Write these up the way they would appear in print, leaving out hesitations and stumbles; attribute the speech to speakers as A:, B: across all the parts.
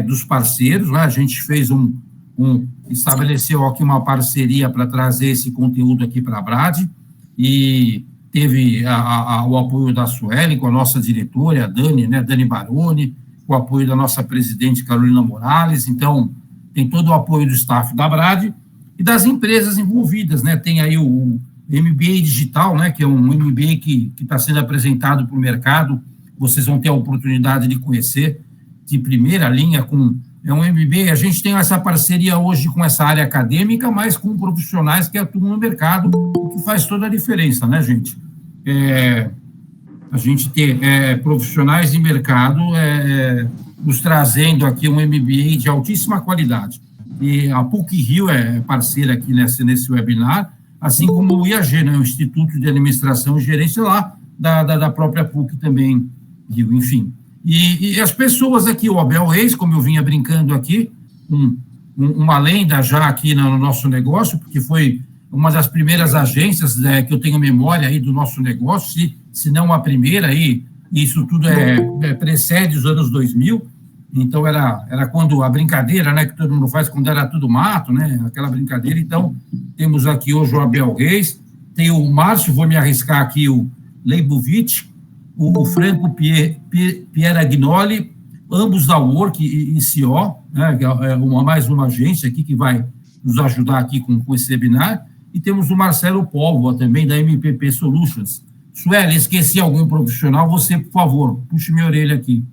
A: dos parceiros, né? A gente fez estabeleceu aqui uma parceria para trazer esse conteúdo aqui para a Brade, e teve o apoio da Sueli, com a nossa diretora, a Dani, né, Dani Baroni, com o apoio da nossa presidente, Carolina Morales. Então, tem todo o apoio do staff da Brade e das empresas envolvidas, né? Tem aí o MBA Digital, né, que é um MBA que está sendo apresentado para o mercado. Vocês vão ter a oportunidade de conhecer de primeira linha. É um MBA, a gente tem essa parceria hoje com essa área acadêmica, mas com profissionais que atuam no mercado, o que faz toda a diferença, né, gente? A gente ter profissionais de mercado nos trazendo aqui um MBA de altíssima qualidade. E a PUC-Rio é parceira aqui nesse webinar, assim como o IAG, né, o Instituto de Administração e Gerência lá da própria PUC também, Rio, enfim. E as pessoas aqui, o Abel Reis, como eu vinha brincando aqui, uma lenda já aqui no nosso negócio, porque foi uma das primeiras agências que eu tenho memória aí do nosso negócio, se não a primeira, aí, isso tudo precede os anos 2000, então era quando a brincadeira, né, que todo mundo faz quando era tudo mato, né, aquela brincadeira. Então, temos aqui hoje o Abel Reis, tem o Márcio, vou me arriscar aqui, o Leibovitch, o Franco Pieragnoli, ambos da Work e CO, né, que é mais uma agência aqui que vai nos ajudar aqui com esse webinar, e temos o Marcelo Póvoa também, da MPP Solutions. Sueli, esqueci algum profissional, você, por favor, puxe minha orelha aqui.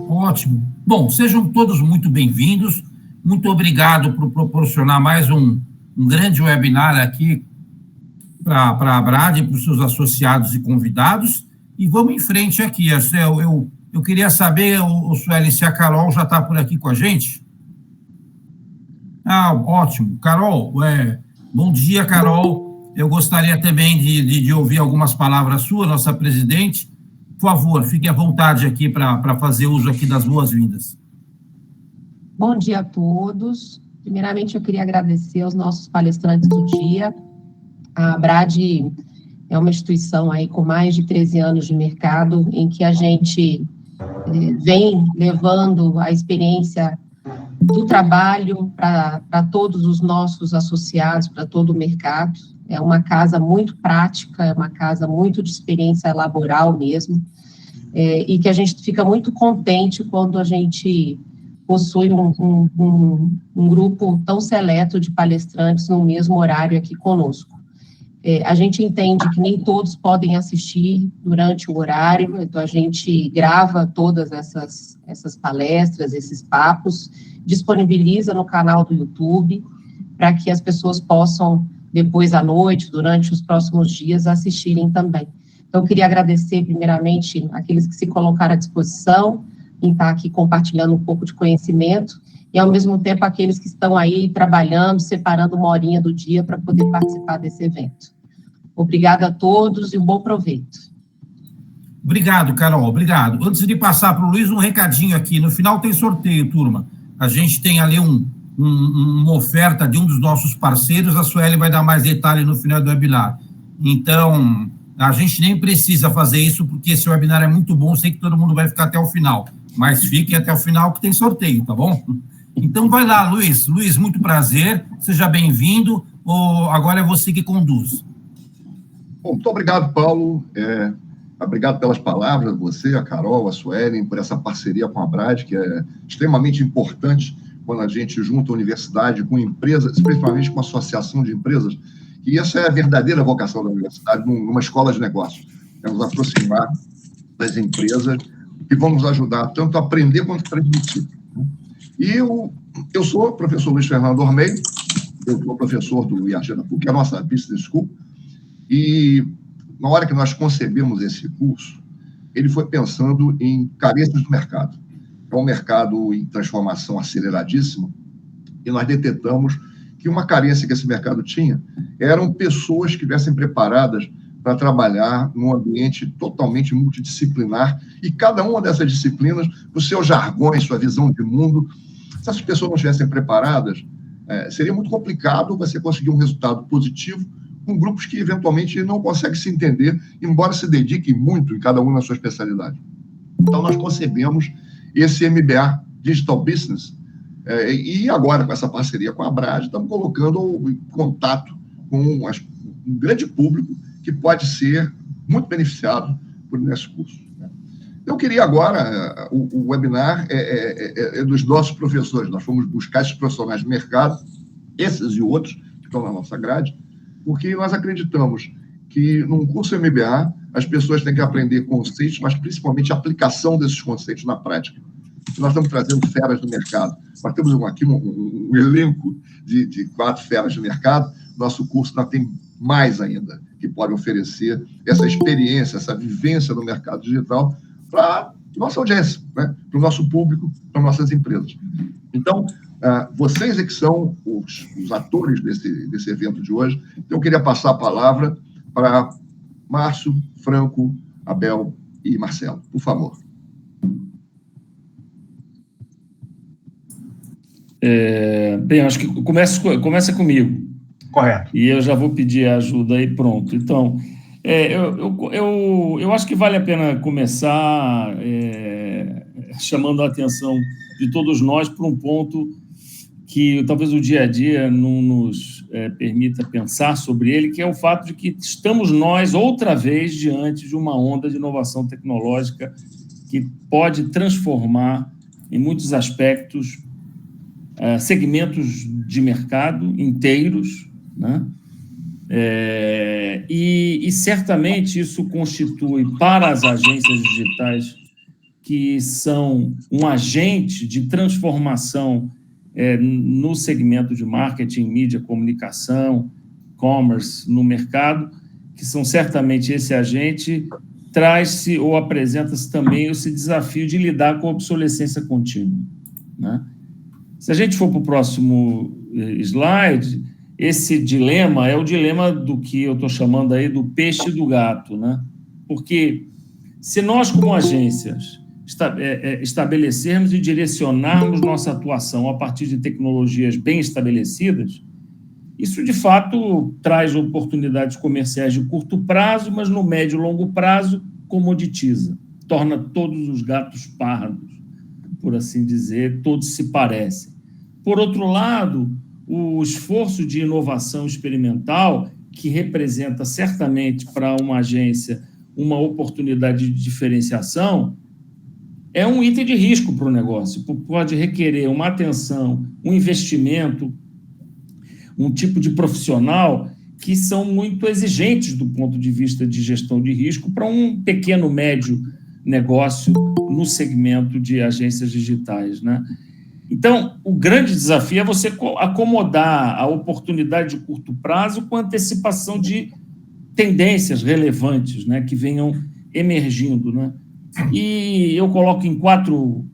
A: Ótimo. Bom, sejam todos muito bem-vindos. Muito obrigado por proporcionar mais um grande webinar aqui para a Brade e para os seus associados e convidados. E vamos em frente aqui. Eu queria saber, Sueli, se a Carol já está por aqui com a gente. Ótimo. Carol, bom dia, Carol. Eu gostaria também de ouvir algumas palavras suas, nossa presidente. Por favor, fique à vontade aqui para fazer uso aqui das boas-vindas.
B: Bom dia a todos. Primeiramente, eu queria agradecer aos nossos palestrantes do dia. A Brade é uma instituição aí com mais de 13 anos de mercado, em que a gente vem levando a experiência do trabalho para todos os nossos associados, para todo o mercado. É uma casa muito prática, é uma casa muito de experiência laboral mesmo, e que a gente fica muito contente quando a gente possui um grupo tão seleto de palestrantes no mesmo horário aqui conosco. A gente entende que nem todos podem assistir durante o horário, então a gente grava todas essas palestras, esses papos, disponibiliza no canal do YouTube, para que as pessoas possam, depois à noite, durante os próximos dias, assistirem também. Então, eu queria agradecer, primeiramente, aqueles que se colocaram à disposição, em estar aqui compartilhando um pouco de conhecimento, e, ao mesmo tempo, aqueles que estão aí trabalhando, separando uma horinha do dia para poder participar desse evento. Obrigada a todos e um bom proveito.
A: Obrigado, Carol, obrigado. Antes de passar para o Luiz, um recadinho aqui. No final tem sorteio, turma. A gente tem ali uma oferta de um dos nossos parceiros, a Sueli vai dar mais detalhe no final do webinar. Então, a gente nem precisa fazer isso, porque esse webinar é muito bom, sei que todo mundo vai ficar até o final, mas fiquem até o final que tem sorteio, tá bom? Então, vai lá, Luiz. Luiz, muito prazer, seja bem-vindo, agora é você que conduz.
C: Bom, muito obrigado, Paulo. Obrigado pelas palavras, você, a Carol, a Sueli, por essa parceria com a Brade, que é extremamente importante quando a gente junta a universidade com empresas, principalmente com a associação de empresas, e essa é a verdadeira vocação da universidade, numa escola de negócios. É nos aproximar das empresas que vão nos ajudar tanto a aprender quanto a transmitir. E eu sou o professor Luiz Fernando Ormeio, eu sou professor do IAG da PUC, que é a nossa Business School, e na hora que nós concebemos esse curso, ele foi pensando em carências do mercado. É um mercado em transformação aceleradíssima, e nós detectamos que uma carência que esse mercado tinha eram pessoas que estivessem preparadas para trabalhar num ambiente totalmente multidisciplinar, e cada uma dessas disciplinas, os seus jargões, sua visão de mundo, se essas pessoas não estivessem preparadas, seria muito complicado você conseguir um resultado positivo com grupos que, eventualmente, não conseguem se entender, embora se dediquem muito em cada um na sua especialidade. Então, nós concebemos esse MBA Digital Business, e agora, com essa parceria com a Brad, estamos colocando em contato com um grande público que pode ser muito beneficiado por esse curso. Eu queria agora, o webinar é dos nossos professores, nós fomos buscar esses profissionais de mercado, esses e outros que estão na nossa grade, porque nós acreditamos que num curso MBA as pessoas têm que aprender conceitos, mas principalmente a aplicação desses conceitos na prática. Nós estamos trazendo feras do mercado. Nós temos aqui um elenco de 4 feras do mercado. Nosso curso ainda tem mais ainda que pode oferecer essa experiência, essa vivência no mercado digital para a nossa audiência, né? Para o nosso público, para nossas empresas. Então, vocês é que são os atores desse evento de hoje. Então, eu queria passar a palavra para Márcio, Franco, Abel e Marcelo. Por favor.
D: Bem, acho que começa comigo.
E: Correto.
D: E eu já vou pedir ajuda aí, pronto. Então, eu acho que vale a pena começar chamando a atenção de todos nós para um ponto que talvez o dia a dia não nos permita pensar sobre ele, que é o fato de que estamos nós, outra vez, diante de uma onda de inovação tecnológica que pode transformar, em muitos aspectos, segmentos de mercado inteiros, né? E certamente isso constitui para as agências digitais, que são um agente de transformação no segmento de marketing, mídia, comunicação, commerce no mercado, que são certamente esse agente, traz-se ou apresenta-se também esse desafio de lidar com a obsolescência contínua, né? Se a gente for para o próximo slide, esse dilema é o dilema do que eu estou chamando aí do peixe e do gato, né? Porque se nós, como agências, estabelecermos e direcionarmos nossa atuação a partir de tecnologias bem estabelecidas, isso, de fato, traz oportunidades comerciais de curto prazo, mas no médio e longo prazo comoditiza, torna todos os gatos pardos, por assim dizer, todos se parecem. Por outro lado, o esforço de inovação experimental, que representa certamente para uma agência uma oportunidade de diferenciação, é um item de risco para o negócio, pode requerer uma atenção, um investimento, um tipo de profissional que são muito exigentes do ponto de vista de gestão de risco para um pequeno, médio negócio no segmento de agências digitais, né? Então, o grande desafio é você acomodar a oportunidade de curto prazo com antecipação de tendências relevantes, né, que venham emergindo, né? E eu coloco em 4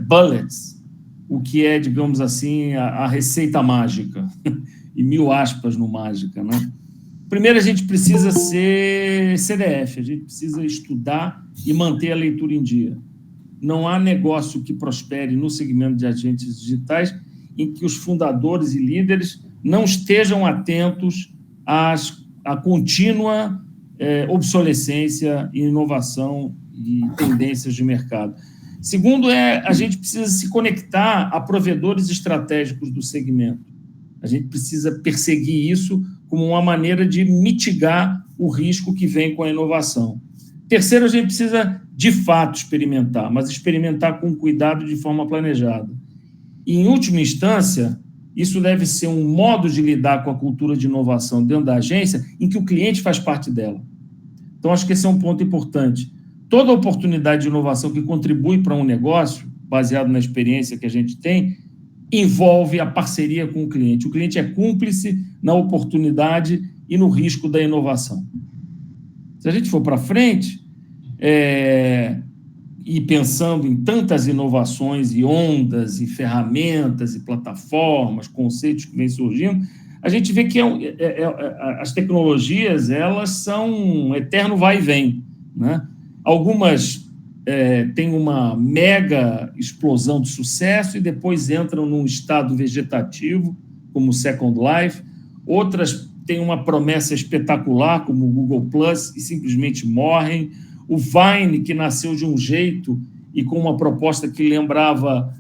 D: bullets o que é, digamos assim, a receita mágica, e 1000 aspas no mágica, né? Primeiro, a gente precisa ser CDF, a gente precisa estudar e manter a leitura em dia. Não há negócio que prospere no segmento de agentes digitais em que os fundadores e líderes não estejam atentos à contínua obsolescência e inovação e tendências de mercado. Segundo, a gente precisa se conectar a provedores estratégicos do segmento. A gente precisa perseguir isso como uma maneira de mitigar o risco que vem com a inovação. Terceiro, a gente precisa, de fato, experimentar, mas experimentar com cuidado, de forma planejada. E, em última instância, isso deve ser um modo de lidar com a cultura de inovação dentro da agência em que o cliente faz parte dela. Então, acho que esse é um ponto importante. Toda oportunidade de inovação que contribui para um negócio, baseado na experiência que a gente tem, envolve a parceria com o cliente. O cliente é cúmplice na oportunidade e no risco da inovação. Se a gente for para frente, e pensando em tantas inovações e ondas e ferramentas e plataformas, conceitos que vêm surgindo, a gente vê que as tecnologias, elas são um eterno vai e vem, né? Algumas têm uma mega explosão de sucesso e depois entram num estado vegetativo, como o Second Life. Outras têm uma promessa espetacular, como o Google Plus, e simplesmente morrem. O Vine, que nasceu de um jeito e com uma proposta que lembrava,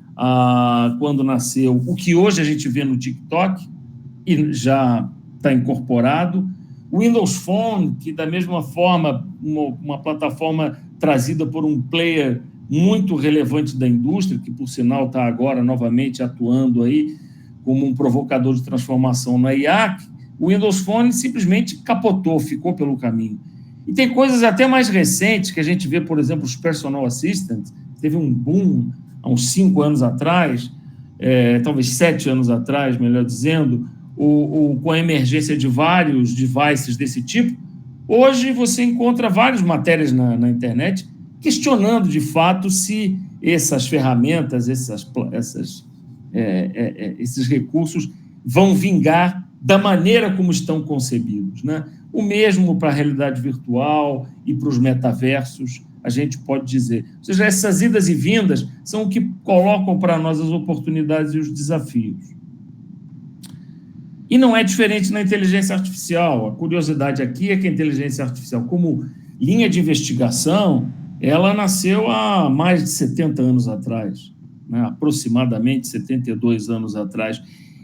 D: quando nasceu, o que hoje a gente vê no TikTok, e já está incorporado. O Windows Phone, que da mesma forma, uma plataforma trazida por um player muito relevante da indústria, que por sinal está agora novamente atuando aí como um provocador de transformação na IA, o Windows Phone simplesmente capotou, ficou pelo caminho. E tem coisas até mais recentes que a gente vê, por exemplo, os personal assistants. Teve um boom há uns 5 anos atrás, talvez 7 anos atrás, melhor dizendo, com a emergência de vários devices desse tipo. Hoje você encontra várias matérias na internet questionando, de fato, se essas ferramentas, esses recursos vão vingar da maneira como estão concebidos, né? O mesmo para a realidade virtual e para os metaversos, a gente pode dizer. Ou seja, essas idas e vindas são o que colocam para nós as oportunidades e os desafios. E não é diferente na inteligência artificial. A curiosidade aqui é que a inteligência artificial, como linha de investigação, ela nasceu há mais de 70 anos atrás, né? Aproximadamente 72 anos atrás.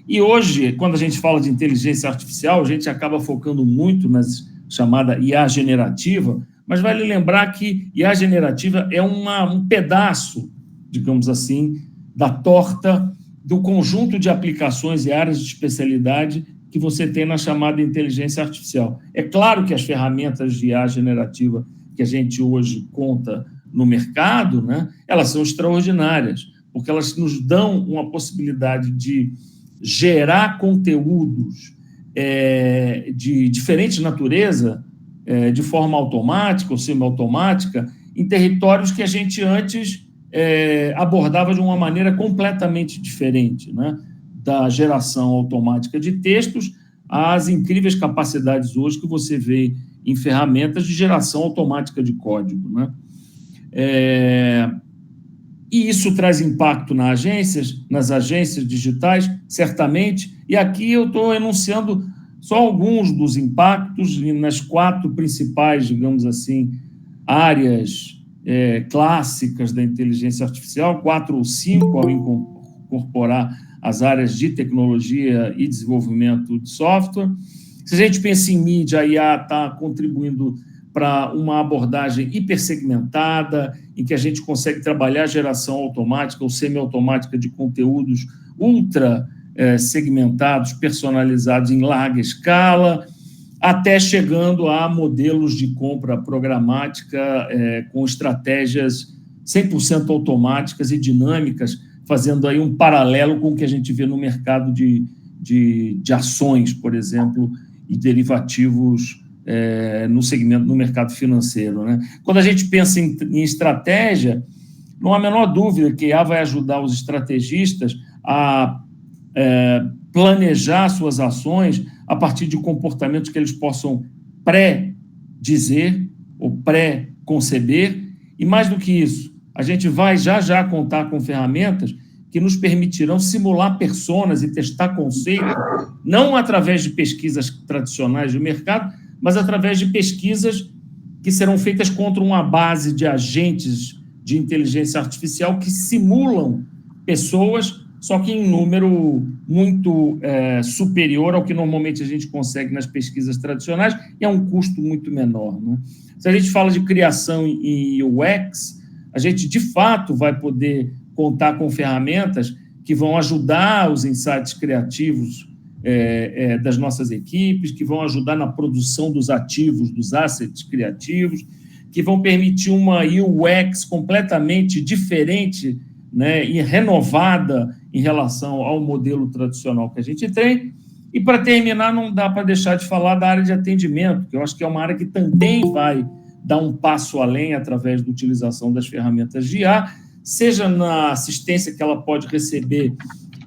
D: E hoje, quando a gente fala de inteligência artificial, a gente acaba focando muito na chamada IA generativa, mas vale lembrar que IA generativa é um pedaço, digamos assim, da torta do conjunto de aplicações e áreas de especialidade que você tem na chamada inteligência artificial. É claro que as ferramentas de IA generativa que a gente hoje conta no mercado, né, elas são extraordinárias, porque elas nos dão uma possibilidade de gerar conteúdos de diferente natureza, de forma automática ou semiautomática, em territórios que a gente antes abordava de uma maneira completamente diferente, né? Da geração automática de textos às incríveis capacidades hoje que você vê em ferramentas de geração automática de código, né? E isso traz impacto nas agências digitais, certamente, e aqui eu estou enunciando só alguns dos impactos nas 4 principais, digamos assim, áreas clássicas da inteligência artificial, 4 ou 5 ao incorporar as áreas de tecnologia e desenvolvimento de software. Se a gente pensa em mídia, a IA está contribuindo para uma abordagem hipersegmentada, em que a gente consegue trabalhar a geração automática ou semiautomática de conteúdos ultra segmentados, personalizados em larga escala, até chegando a modelos de compra programática com estratégias 100% automáticas e dinâmicas, fazendo aí um paralelo com o que a gente vê no mercado de ações, por exemplo, e derivativos no mercado financeiro, né? Quando a gente pensa em estratégia, não há a menor dúvida que a IA vai ajudar os estrategistas a planejar suas ações a partir de comportamentos que eles possam pré-dizer ou pré-conceber, e mais do que isso, a gente vai já contar com ferramentas que nos permitirão simular personas e testar conceitos, não através de pesquisas tradicionais do mercado, mas através de pesquisas que serão feitas contra uma base de agentes de inteligência artificial que simulam pessoas, só que em número muito superior ao que normalmente a gente consegue nas pesquisas tradicionais, e é um custo muito menor, né? Se a gente fala de criação em UX, a gente, de fato, vai poder contar com ferramentas que vão ajudar os insights criativos das nossas equipes, que vão ajudar na produção dos ativos, dos assets criativos, que vão permitir uma UX completamente diferente, né, e renovada em relação ao modelo tradicional que a gente tem. E, para terminar, não dá para deixar de falar da área de atendimento, que eu acho que é uma área que também vai dar um passo além através da utilização das ferramentas de IA, seja na assistência que ela pode receber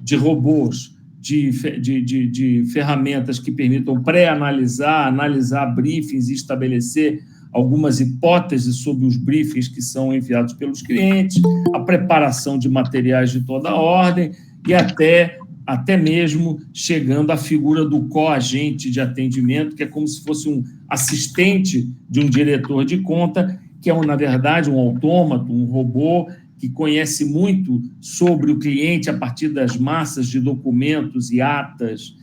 D: de robôs, de ferramentas que permitam pré-analisar, analisar briefings e estabelecer algumas hipóteses sobre os briefings que são enviados pelos clientes, a preparação de materiais de toda a ordem e até até mesmo chegando à figura do coagente de atendimento, que é como se fosse um assistente de um diretor de conta, que é, na verdade, um autômato, um robô, que conhece muito sobre o cliente a partir das massas de documentos e atas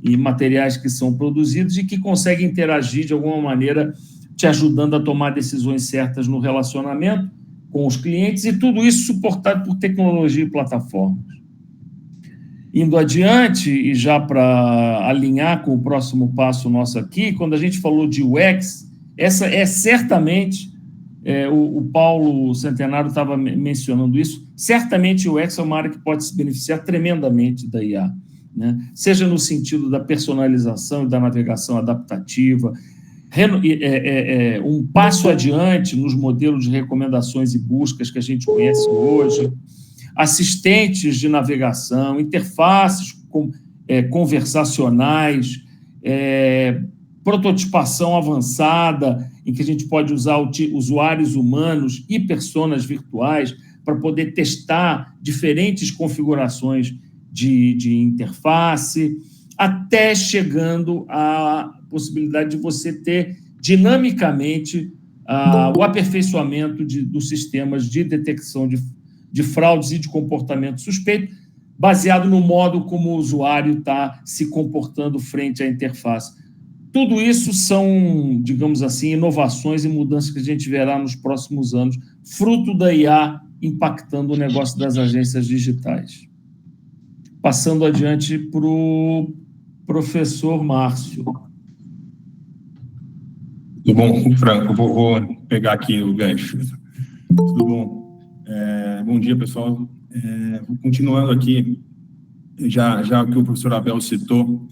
D: e materiais que são produzidos e que consegue interagir de alguma maneira, te ajudando a tomar decisões certas no relacionamento com os clientes, e tudo isso suportado por tecnologia e plataformas. Indo adiante, e já para alinhar com o próximo passo nosso aqui, quando a gente falou de UX, essa é certamente, o Paulo Centenário estava mencionando isso, certamente o UX é uma área que pode se beneficiar tremendamente da IA, né? Seja no sentido da personalização e da navegação adaptativa, um passo adiante nos modelos de recomendações e buscas que a gente conhece hoje, assistentes de navegação, interfaces conversacionais, prototipação avançada, em que a gente pode usar usuários humanos e personas virtuais para poder testar diferentes configurações de interface, até chegando à possibilidade de você ter dinamicamente o aperfeiçoamento dos sistemas de detecção de fraudes e de comportamento suspeito, baseado no modo como o usuário está se comportando frente à interface. Tudo isso são, digamos assim, inovações e mudanças que a gente verá nos próximos anos, fruto da IA impactando o negócio das agências digitais. Passando adiante para o professor Márcio.
E: Tudo bom, Franco? Vou pegar aqui o gancho. Tudo bom? Bom dia, pessoal. Continuando aqui, já que o professor Abel citou,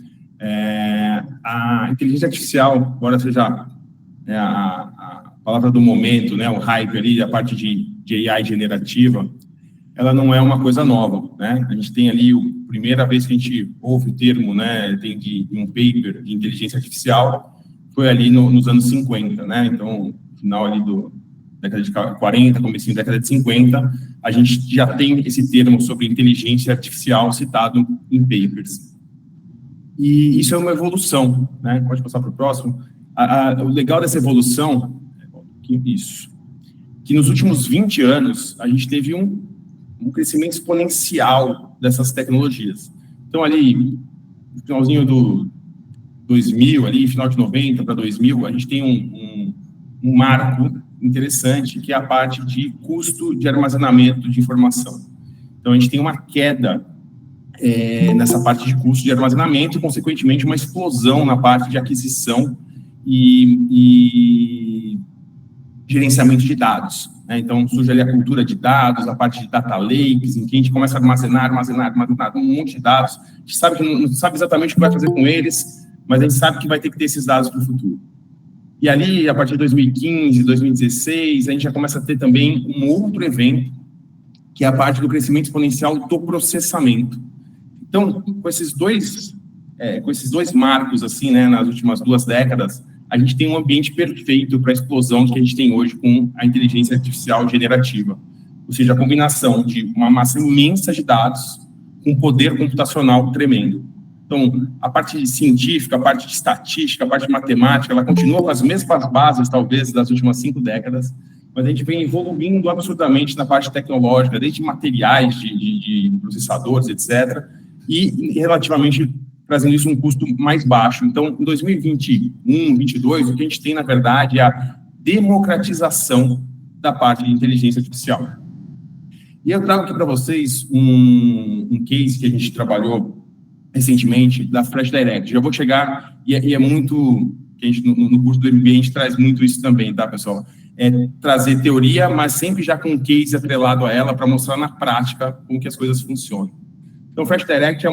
E: a inteligência artificial, embora seja a palavra do momento, né, o hype ali, a parte de AI generativa, ela não é uma coisa nova, né? A gente tem ali, a primeira vez que a gente ouve o termo, né, tem de um paper de inteligência artificial, foi ali nos anos 50, né? Então, final ali década de 40, comecinho da década de 50, a gente já tem esse termo sobre inteligência artificial citado em papers. E isso é uma evolução, né? Pode passar para o próximo. O legal dessa evolução, que nos últimos 20 anos, a gente teve um crescimento exponencial dessas tecnologias. Então, ali, no finalzinho do 2000, ali, final de 90 para 2000, a gente tem um marco interessante, que é a parte de custo de armazenamento de informação. Então, a gente tem uma queda nessa parte de custo de armazenamento e, consequentemente, uma explosão na parte de aquisição e gerenciamento de dados, né? Então, surge ali a cultura de dados, a parte de data lakes, em que a gente começa a armazenar um monte de dados. A gente sabe que não sabe exatamente o que vai fazer com eles, mas a gente sabe que vai ter que ter esses dados para o futuro. E ali, a partir de 2015, 2016, a gente já começa a ter também um outro evento, que é a parte do crescimento exponencial do processamento. Então, com esses dois marcos, assim, né, nas últimas 2 décadas, a gente tem um ambiente perfeito para a explosão que a gente tem hoje com a inteligência artificial generativa. Ou seja, a combinação de uma massa imensa de dados com poder computacional tremendo. Então, a parte científica, a parte de estatística, a parte de matemática, ela continua com as mesmas bases, talvez, das últimas 5 décadas, mas a gente vem evoluindo absurdamente na parte tecnológica, desde materiais de processadores, etc., e relativamente trazendo isso um custo mais baixo. Então, em 2021, 2022, o que a gente tem, na verdade, é a democratização da parte de inteligência artificial. E eu trago aqui para vocês um case que a gente trabalhou recentemente, da Flash Direct. Já vou chegar, e é muito, que a gente, no curso do MBA, a gente traz muito isso também, tá, pessoal? Trazer teoria, mas sempre já com um case atrelado a ela, para mostrar na prática como que as coisas funcionam. Então, Flash Direct é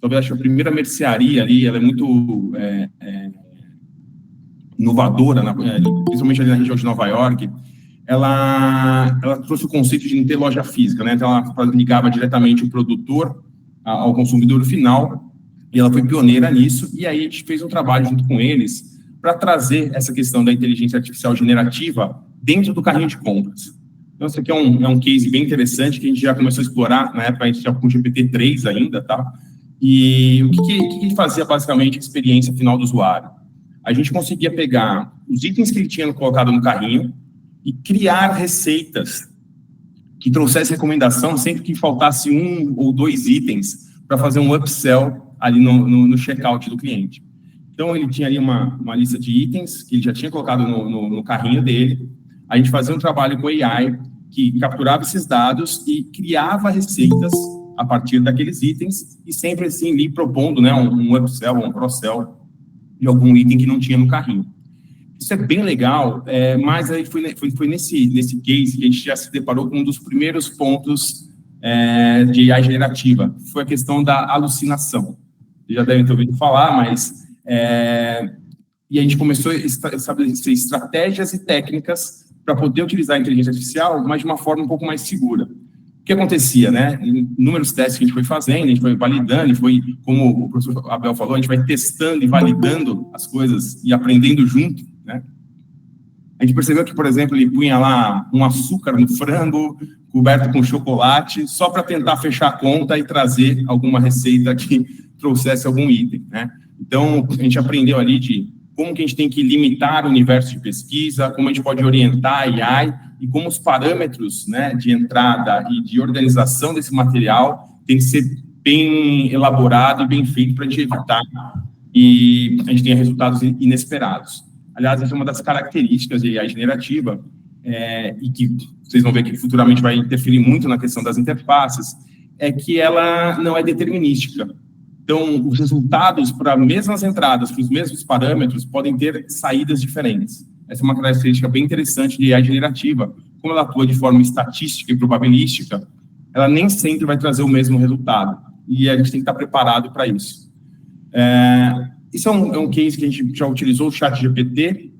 E: talvez a primeira mercearia ali, ela é muito inovadora, principalmente ali na região de Nova York. Ela trouxe o conceito de não ter loja física, né? Então, ela ligava diretamente o produtor ao consumidor final, e ela foi pioneira nisso, e aí a gente fez um trabalho junto com eles para trazer essa questão da inteligência artificial generativa dentro do carrinho de compras. Então, isso aqui é um case bem interessante que a gente já começou a explorar, na época a gente já com o GPT-3 ainda, tá? E o que fazia basicamente a experiência final do usuário? A gente conseguia pegar os itens que ele tinha colocado no carrinho e criar receitas que trouxessem recomendação sempre que faltasse 1 ou 2 itens para fazer um upsell ali no checkout do cliente. Então, ele tinha ali uma lista de itens que ele já tinha colocado no carrinho dele. A gente fazia um trabalho com AI que capturava esses dados e criava receitas a partir daqueles itens e sempre assim lhe propondo, né, um upsell, um cross-sell de algum item que não tinha no carrinho. Isso é bem legal, mas aí foi nesse case que a gente já se deparou com um dos primeiros pontos de AI generativa, foi a questão da alucinação. Vocês já devem ter ouvido falar, mas... e a gente começou a estabelecer estratégias e técnicas para poder utilizar a inteligência artificial, mas de uma forma um pouco mais segura. O que acontecia, né? Inúmeros testes que a gente foi fazendo, a gente foi validando, e foi, como o professor Abel falou, a gente vai testando e validando as coisas e aprendendo junto, né? A gente percebeu que, por exemplo, ele punha lá um açúcar no frango, coberto com chocolate, só para tentar fechar a conta e trazer alguma receita que trouxesse algum item, né? Então, a gente aprendeu ali de como que a gente tem que limitar o universo de pesquisa, como a gente pode orientar a AI e como os parâmetros, né, de entrada e de organização desse material tem que ser bem elaborado e bem feito para a gente evitar e a gente tenha resultados inesperados. Aliás, essa é uma das características de AI generativa e que vocês vão ver que futuramente vai interferir muito na questão das interfaces, é que ela não é determinística. Então, os resultados para as mesmas entradas, para os mesmos parâmetros, podem ter saídas diferentes. Essa é uma característica bem interessante de AI generativa. Como ela atua de forma estatística e probabilística, ela nem sempre vai trazer o mesmo resultado. E a gente tem que estar preparado para isso. Isso é um case que a gente já utilizou, o ChatGPT,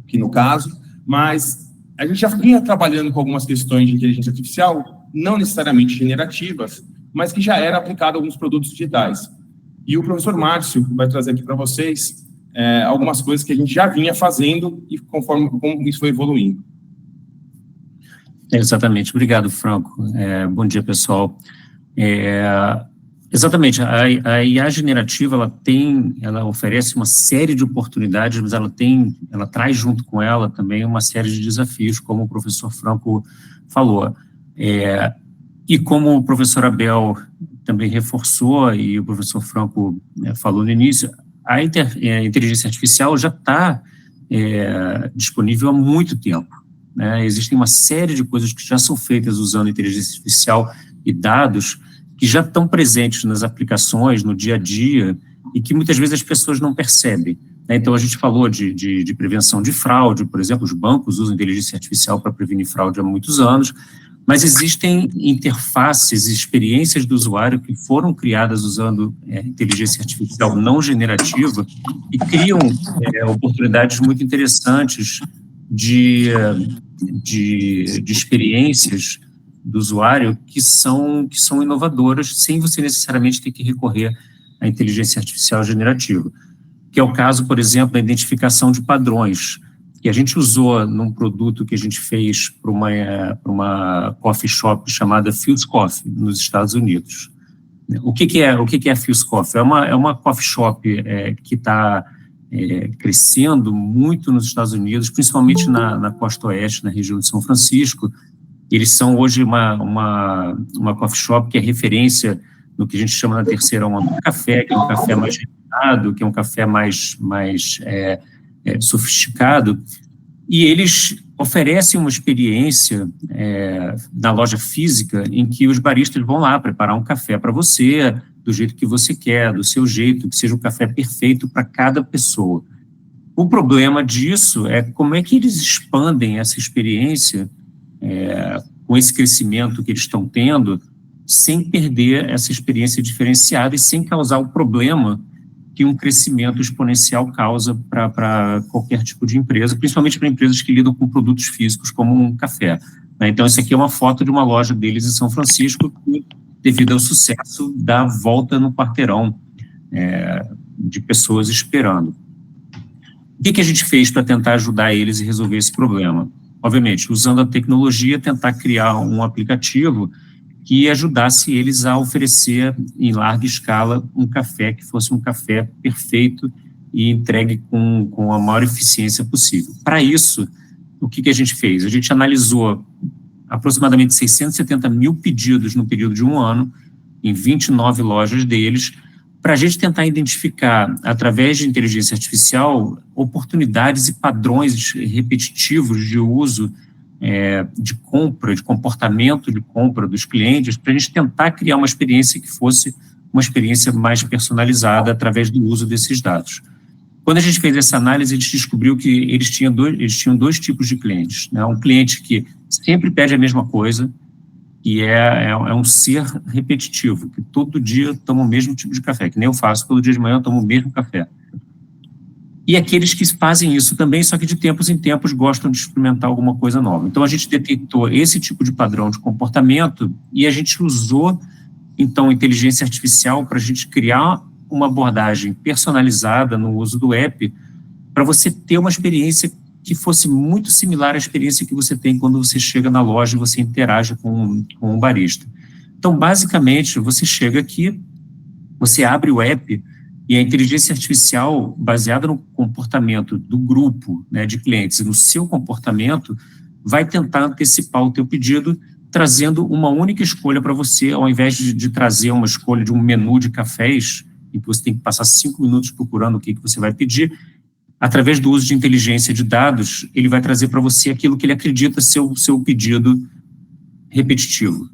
E: que no caso, mas a gente já vinha trabalhando com algumas questões de inteligência artificial, não necessariamente generativas, mas que já era aplicado a alguns produtos digitais. E o professor Márcio vai trazer aqui para vocês algumas coisas que a gente já vinha fazendo e como isso foi evoluindo.
F: Exatamente. Obrigado, Franco. Bom dia, pessoal. Exatamente. A IA generativa, ela oferece uma série de oportunidades, mas ela traz junto com ela também uma série de desafios, como o professor Franco falou. E como o professor Abel também reforçou, e o professor Franco falou no início, a inteligência artificial já está disponível há muito tempo, né? Existem uma série de coisas que já são feitas usando inteligência artificial e dados que já estão presentes nas aplicações, no dia a dia, e que muitas vezes as pessoas não percebem, né? Então, a gente falou de prevenção de fraude, por exemplo, os bancos usam inteligência artificial para prevenir fraude há muitos anos, mas existem interfaces e experiências do usuário que foram criadas usando inteligência artificial não generativa e criam oportunidades muito interessantes de experiências do usuário que são inovadoras, sem você necessariamente ter que recorrer à inteligência artificial generativa, que é o caso, por exemplo, da identificação de padrões, que a gente usou num produto que a gente fez para uma coffee shop chamada Fields Coffee, nos Estados Unidos. O que é a Fields Coffee? É uma coffee shop que está crescendo muito nos Estados Unidos, principalmente na costa oeste, na região de São Francisco. Eles são hoje uma coffee shop que é referência no que a gente chama na terceira onda do café, que é um café mais refinado, que é um café mais sofisticado, e eles oferecem uma experiência na loja física em que os baristas vão lá preparar um café para você, do jeito que você quer, do seu jeito, que seja um café perfeito para cada pessoa. O problema disso é como é que eles expandem essa experiência com esse crescimento que eles estão tendo, sem perder essa experiência diferenciada e sem causar o problema que um crescimento exponencial causa para qualquer tipo de empresa, principalmente para empresas que lidam com produtos físicos como um café, né? Então, essa aqui é uma foto de uma loja deles em São Francisco que, devido ao sucesso, dá volta no quarteirão de pessoas esperando. O que a gente fez para tentar ajudar eles e resolver esse problema? obviamente, usando a tecnologia, tentar criar um aplicativo que ajudasse eles a oferecer em larga escala um café que fosse um café perfeito e entregue com a maior eficiência possível. Para isso, o que a gente fez? A gente analisou aproximadamente 670 mil pedidos no período de um ano, em 29 lojas deles, para a gente tentar identificar, através de inteligência artificial, oportunidades e padrões repetitivos de uso de compra, de comportamento de compra dos clientes, para a gente tentar criar uma experiência que fosse uma experiência mais personalizada através do uso desses dados. Quando a gente fez essa análise, a gente descobriu que eles tinham dois tipos de clientes, né? Um cliente que sempre pede a mesma coisa, que é um ser repetitivo, que todo dia toma o mesmo tipo de café, que nem eu faço, todo dia de manhã eu tomo o mesmo café. E aqueles que fazem isso também, só que de tempos em tempos gostam de experimentar alguma coisa nova. Então, a gente detectou esse tipo de padrão de comportamento e a gente usou, então, inteligência artificial para a gente criar uma abordagem personalizada no uso do app para você ter uma experiência que fosse muito similar à experiência que você tem quando você chega na loja e você interage com o barista. Então, basicamente, você chega aqui, você abre o app e a inteligência artificial, baseada no comportamento do grupo, né, de clientes e no seu comportamento, vai tentar antecipar o teu pedido, trazendo uma única escolha para você, ao invés de trazer uma escolha de um menu de cafés, em que você tem que passar 5 minutos procurando o que você vai pedir. Através do uso de inteligência de dados, ele vai trazer para você aquilo que ele acredita ser o seu pedido repetitivo.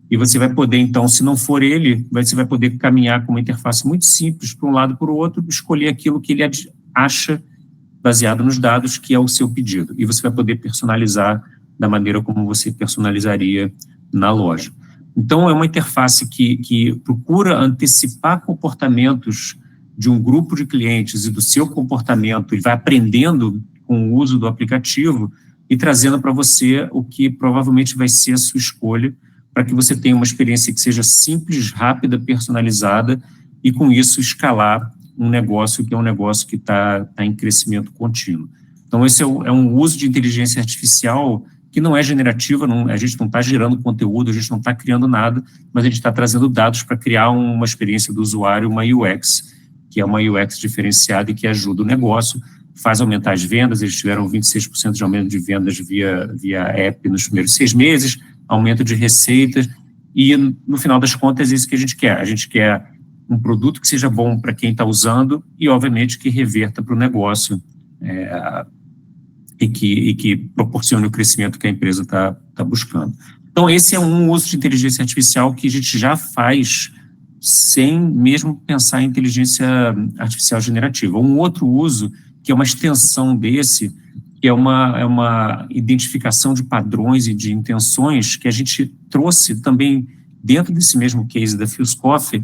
F: E você vai poder, então, se não for ele, você vai poder caminhar com uma interface muito simples para um lado e para o outro, escolher aquilo que ele acha, baseado nos dados, que é o seu pedido. E você vai poder personalizar da maneira como você personalizaria na loja. Então, é uma interface que procura antecipar comportamentos de um grupo de clientes e do seu comportamento, e vai aprendendo com o uso do aplicativo e trazendo para você o que provavelmente vai ser a sua escolha, para que você tenha uma experiência que seja simples, rápida, personalizada, e com isso escalar um negócio que é um negócio que está em crescimento contínuo. Então, esse é um uso de inteligência artificial que não é generativa, a gente não está gerando conteúdo, a gente não está criando nada, mas a gente está trazendo dados para criar uma experiência do usuário, uma UX, que é uma UX diferenciada e que ajuda o negócio, faz aumentar as vendas. Eles tiveram 26% de aumento de vendas via app nos primeiros 6 meses, aumento de receitas, e no final das contas é isso que a gente quer. A gente quer um produto que seja bom para quem está usando e, obviamente, que reverta para o negócio e que proporcione o crescimento que a empresa está buscando. Então, esse é um uso de inteligência artificial que a gente já faz sem mesmo pensar em inteligência artificial generativa. Um outro uso, que é uma extensão desse, que é uma identificação de padrões e de intenções que a gente trouxe também dentro desse mesmo case da Fuse Coffee,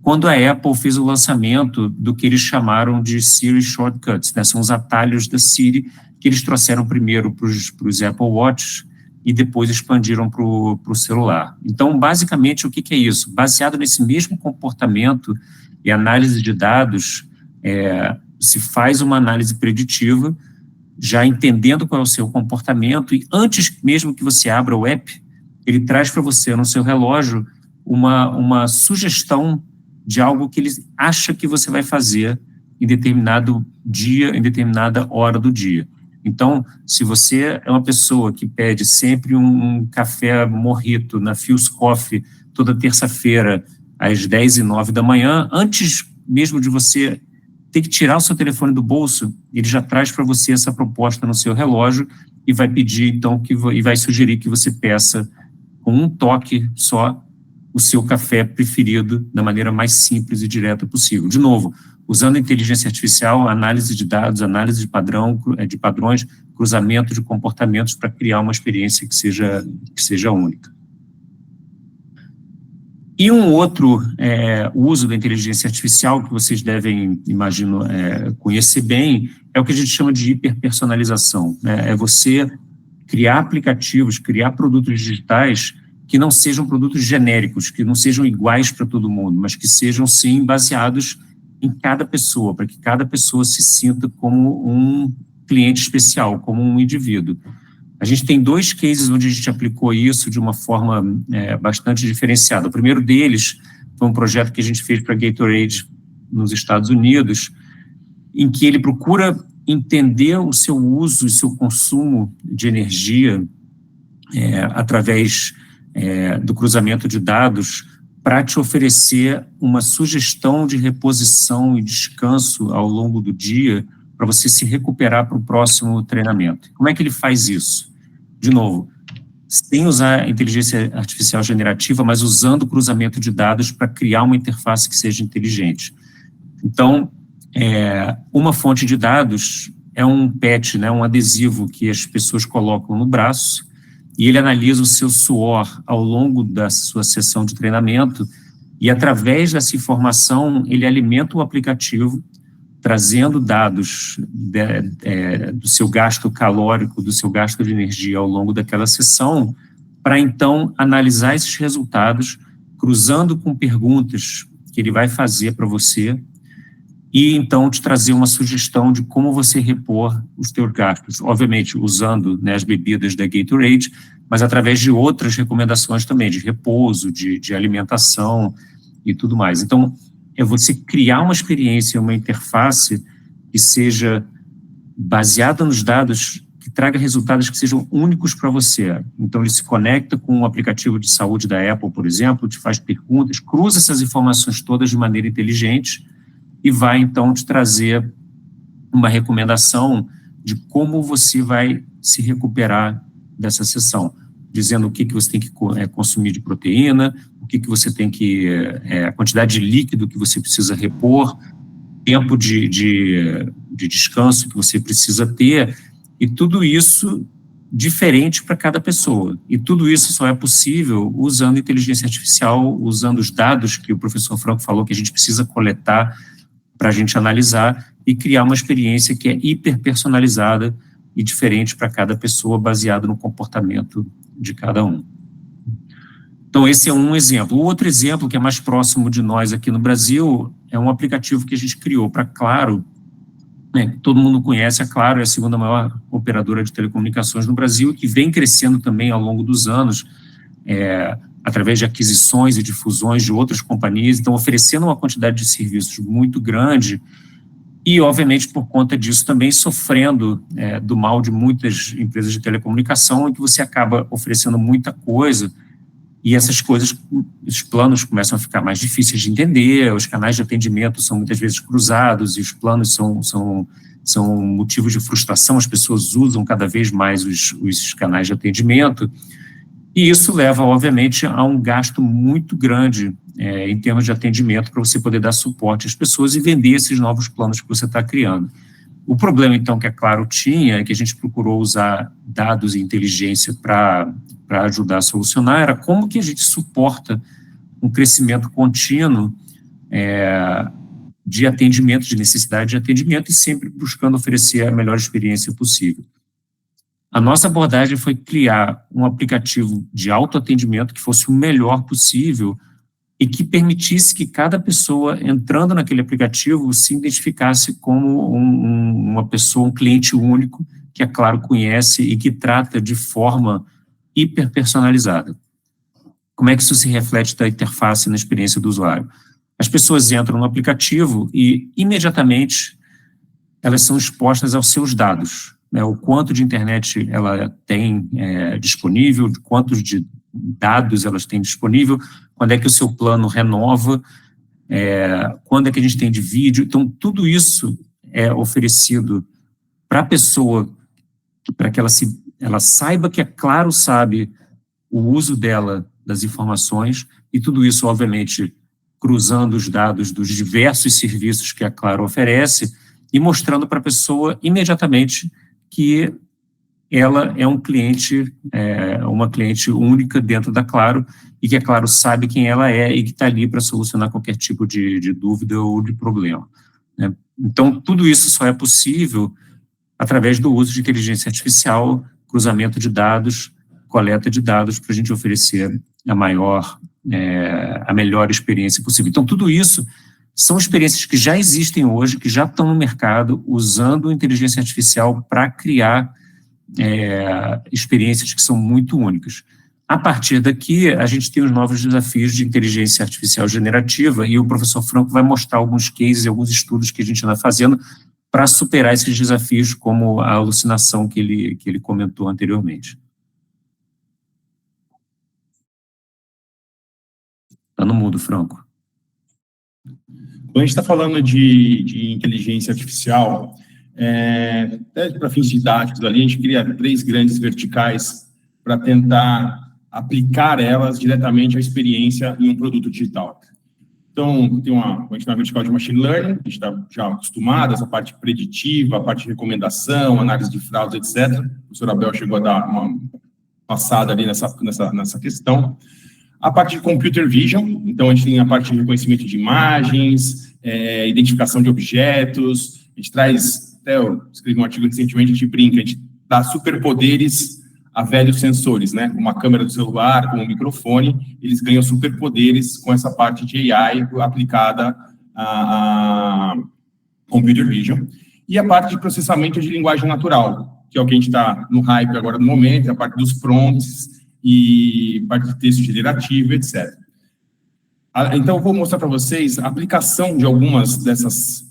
F: quando a Apple fez o lançamento do que eles chamaram de Siri Shortcuts, né? São os atalhos da Siri que eles trouxeram primeiro para os Apple Watch e depois expandiram para o celular. Então, basicamente, o que é isso? Baseado nesse mesmo comportamento e análise de dados, se faz uma análise preditiva, já entendendo qual é o seu comportamento, e antes mesmo que você abra o app, ele traz para você no seu relógio uma sugestão de algo que ele acha que você vai fazer em determinado dia, em determinada hora do dia. Então, se você é uma pessoa que pede sempre um café morrito na Fuse Coffee toda terça-feira às 10h09 da manhã, antes mesmo de você ter que tirar o seu telefone do bolso, ele já traz para você essa proposta no seu relógio e vai pedir, então, e vai sugerir que você peça com um toque só o seu café preferido da maneira mais simples e direta possível. De novo, usando inteligência artificial, análise de dados, análise de padrões, cruzamento de comportamentos para criar uma experiência que seja única. E um outro uso da inteligência artificial que vocês devem, imagino, conhecer bem, é o que a gente chama de hiperpersonalização, né? É você criar aplicativos, criar produtos digitais que não sejam produtos genéricos, que não sejam iguais para todo mundo, mas que sejam, sim, baseados em cada pessoa, para que cada pessoa se sinta como um cliente especial, como um indivíduo. A gente tem 2 cases onde a gente aplicou isso de uma forma bastante diferenciada. O primeiro deles foi um projeto que a gente fez para a Gatorade nos Estados Unidos, em que ele procura entender o seu uso e seu consumo de energia através do cruzamento de dados para te oferecer uma sugestão de reposição e descanso ao longo do dia para você se recuperar para o próximo treinamento. Como é que ele faz isso? De novo, sem usar a inteligência artificial generativa, mas usando o cruzamento de dados para criar uma interface que seja inteligente. Então, uma fonte de dados é um patch, né, um adesivo que as pessoas colocam no braço, e ele analisa o seu suor ao longo da sua sessão de treinamento, e através dessa informação, ele alimenta o aplicativo, trazendo dados do seu gasto calórico, do seu gasto de energia ao longo daquela sessão, para então analisar esses resultados, cruzando com perguntas que ele vai fazer para você, e então te trazer uma sugestão de como você repor os teus gastos, obviamente usando, né, as bebidas da Gatorade, mas através de outras recomendações também, de repouso, de alimentação e tudo mais. Então, é você criar uma experiência, uma interface que seja baseada nos dados, que traga resultados que sejam únicos para você. Então, ele se conecta com um aplicativo de saúde da Apple, por exemplo, te faz perguntas, cruza essas informações todas de maneira inteligente e vai, então, te trazer uma recomendação de como você vai se recuperar dessa sessão, dizendo o que você tem que consumir de proteína, o que você tem que, a quantidade de líquido que você precisa repor, tempo de descanso que você precisa ter, e tudo isso diferente para cada pessoa. E tudo isso só é possível usando inteligência artificial, usando os dados que o professor Franco falou que a gente precisa coletar para a gente analisar e criar uma experiência que é hiperpersonalizada e diferente para cada pessoa, baseado no comportamento de cada um. Então, esse é um exemplo. O outro exemplo, que é mais próximo de nós aqui no Brasil, é um aplicativo que a gente criou para a Claro, né? Todo mundo conhece, a Claro é a segunda maior operadora de telecomunicações no Brasil, que vem crescendo também ao longo dos anos, através de aquisições e de fusões de outras companhias, então oferecendo uma quantidade de serviços muito grande e, obviamente, por conta disso também sofrendo do mal de muitas empresas de telecomunicação, em que você acaba oferecendo muita coisa e essas coisas, os planos começam a ficar mais difíceis de entender, os canais de atendimento são muitas vezes cruzados e os planos são motivos de frustração, as pessoas usam cada vez mais os canais de atendimento. E isso leva, obviamente, a um gasto muito grande em termos de atendimento para você poder dar suporte às pessoas e vender esses novos planos que você está criando. O problema, então, que a Claro tinha, é que a gente procurou usar dados e inteligência para ajudar a solucionar, era como que a gente suporta um crescimento contínuo de atendimento, de necessidade de atendimento e sempre buscando oferecer a melhor experiência possível. A nossa abordagem foi criar um aplicativo de autoatendimento que fosse o melhor possível e que permitisse que cada pessoa, entrando naquele aplicativo, se identificasse como uma pessoa, um cliente único, que a Claro conhece e que trata de forma hiperpersonalizada. Como é que isso se reflete da interface na experiência do usuário? As pessoas entram no aplicativo e, imediatamente, elas são expostas aos seus dados, né, o quanto de internet ela tem disponível, quantos de dados elas têm disponível, quando é que o seu plano renova, quando é que a gente tem de vídeo. Então, tudo isso é oferecido para a pessoa, para que ela saiba que a Claro sabe o uso dela das informações, e tudo isso, obviamente, cruzando os dados dos diversos serviços que a Claro oferece e mostrando para a pessoa imediatamente que ela é um cliente, uma cliente única dentro da Claro e que a Claro sabe quem ela é e que está ali para solucionar qualquer tipo de dúvida ou de problema, né? Então, tudo isso só é possível através do uso de inteligência artificial, cruzamento de dados, coleta de dados para a gente oferecer a melhor experiência possível. Então, tudo isso são experiências que já existem hoje, que já estão no mercado, usando inteligência artificial para criar experiências que são muito únicas. A partir daqui, a gente tem os novos desafios de inteligência artificial generativa e o professor Franco vai mostrar alguns cases, alguns estudos que a gente anda fazendo para superar esses desafios, como a alucinação que ele comentou anteriormente. Está no mudo, Franco.
E: Quando a gente está falando de inteligência artificial, para fins didáticos ali, a gente cria 3 grandes verticais para tentar aplicar elas diretamente à experiência em um produto digital. Então, a gente tem uma vertical de machine learning, a gente está já acostumado, essa parte preditiva, a parte de recomendação, análise de fraudes, etc. O professor Abel chegou a dar uma passada ali nessa questão. A parte de computer vision, então a gente tem a parte de reconhecimento de imagens, identificação de objetos, a gente traz, até eu escrevi um artigo recentemente, a gente brinca, a gente dá superpoderes a velhos sensores, né? Uma câmera do celular, com um microfone, eles ganham superpoderes com essa parte de AI aplicada a computer vision. E a parte de processamento de linguagem natural, que é o que a gente está no hype agora no momento, a parte dos prompts e parte de texto generativo, etc. Então, eu vou mostrar para vocês a aplicação de algumas dessas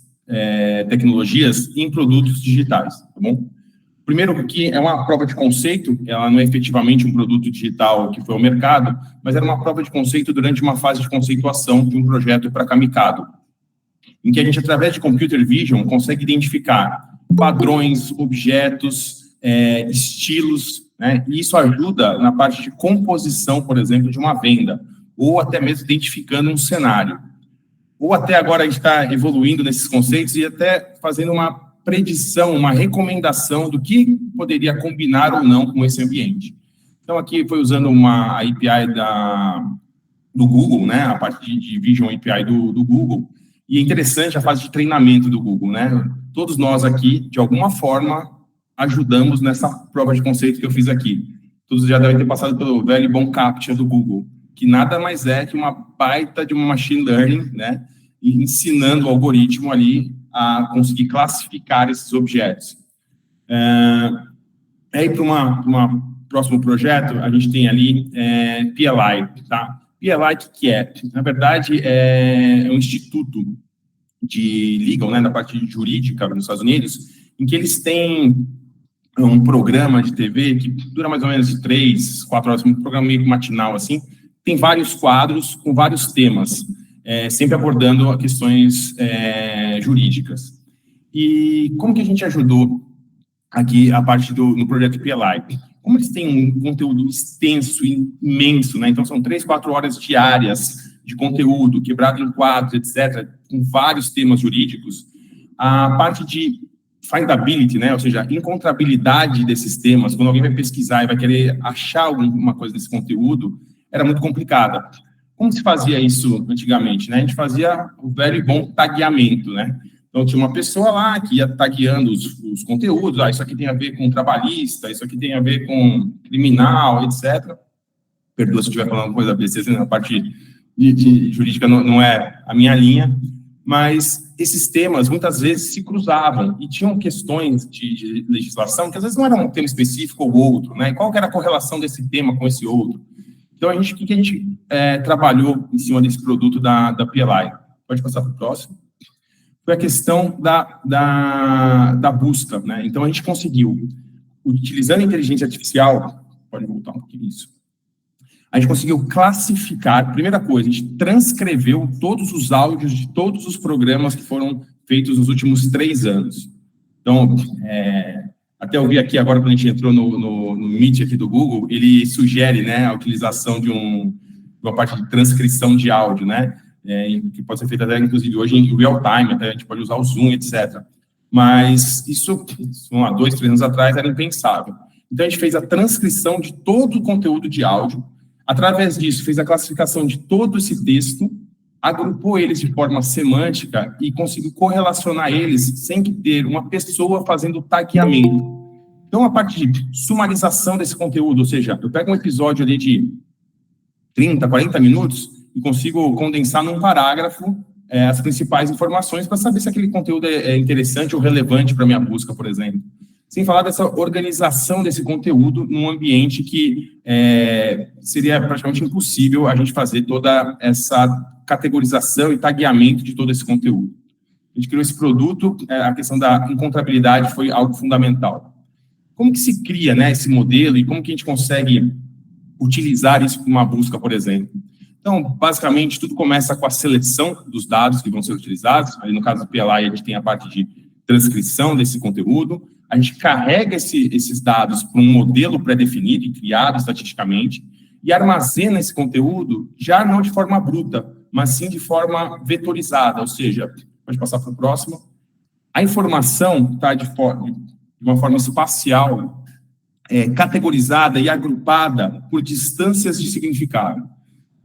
E: tecnologias em produtos digitais, tá bom? Primeiro, que é uma prova de conceito, ela não é efetivamente um produto digital que foi ao mercado, mas era uma prova de conceito durante uma fase de conceituação de um projeto para Kamikado, em que a gente, através de computer vision, consegue identificar padrões, objetos, estilos, né? E isso ajuda na parte de composição, por exemplo, de uma venda, ou até mesmo identificando um cenário. Ou até agora a gente está evoluindo nesses conceitos e até fazendo uma predição, uma recomendação do que poderia combinar ou não com esse ambiente. Então, aqui foi usando uma API do Google, né, a parte de Vision API do Google, e é interessante a fase de treinamento do Google, né? Todos nós aqui, de alguma forma, ajudamos nessa prova de conceito que eu fiz aqui. Todos já devem ter passado pelo velho e bom CAPTCHA do Google, que nada mais é que uma baita de uma machine learning, né, e ensinando o algoritmo ali a conseguir classificar esses objetos. Aí, para um próximo projeto, a gente tem ali PLI, tá? PLI, o que é? Na verdade, é um instituto de legal, né, da parte jurídica nos Estados Unidos, em que eles têm um programa de TV que dura mais ou menos de 3, 4 horas, um programa meio matinal, assim, tem vários quadros com vários temas, sempre abordando questões jurídicas. E como que a gente ajudou aqui a parte no projeto PLI? Como eles têm um conteúdo extenso, imenso, né? Então, são 3, 4 horas diárias de conteúdo, quebrado em quadros, etc., com vários temas jurídicos, a parte de findability, né? Ou seja, a encontrabilidade desses temas, quando alguém vai pesquisar e vai querer achar alguma coisa desse conteúdo, era muito complicada. Como se fazia isso antigamente, né? A gente fazia o velho e bom tagueamento, né? Então, tinha uma pessoa lá que ia tagueando os conteúdos, isso aqui tem a ver com trabalhista, isso aqui tem a ver com criminal, etc. Perdoa se eu estiver falando coisa besteira, na parte de jurídica não é a minha linha, mas esses temas muitas vezes se cruzavam e tinham questões de legislação que às vezes não era um tema específico ou outro, né? E qual que era a correlação desse tema com esse outro? Então, o que a gente trabalhou em cima desse produto da PLI? Pode passar para o próximo. Foi a questão da busca, né? Então, a gente conseguiu, utilizando a inteligência artificial, pode voltar um pouquinho isso, a gente conseguiu classificar, primeira coisa, a gente transcreveu todos os áudios de todos os programas que foram feitos nos últimos 3 anos. Então, até eu vi aqui agora, quando a gente entrou no Meet aqui do Google, ele sugere, né, a utilização de uma parte de transcrição de áudio, né, que pode ser feita até, inclusive, hoje em real time, até a gente pode usar o Zoom, etc. Mas isso, há 2, 3 anos atrás, era impensável. Então, a gente fez a transcrição de todo o conteúdo de áudio, através disso, fez a classificação de todo esse texto, agrupou eles de forma semântica e conseguiu correlacionar eles sem que ter uma pessoa fazendo tagueamento. Então, a parte de sumarização desse conteúdo, ou seja, eu pego um episódio ali de 30, 40 minutos e consigo condensar num parágrafo as principais informações para saber se aquele conteúdo é interessante ou relevante para a minha busca, por exemplo. Sem falar dessa organização desse conteúdo num ambiente que seria praticamente impossível a gente fazer toda essa categorização e tagueamento de todo esse conteúdo. A gente criou esse produto, a questão da encontrabilidade foi algo fundamental. Como que se cria, né, esse modelo e como que a gente consegue utilizar isso para uma busca, por exemplo? Então, basicamente, tudo começa com a seleção dos dados que vão ser utilizados. Aí, no caso do PLI, a gente tem a parte de transcrição desse conteúdo. A gente carrega esses dados para um modelo pré-definido e criado estatisticamente e armazena esse conteúdo já não de forma bruta, mas sim de forma vetorizada, ou seja, pode passar para o próximo. A informação está de uma forma espacial, categorizada e agrupada por distâncias de significado.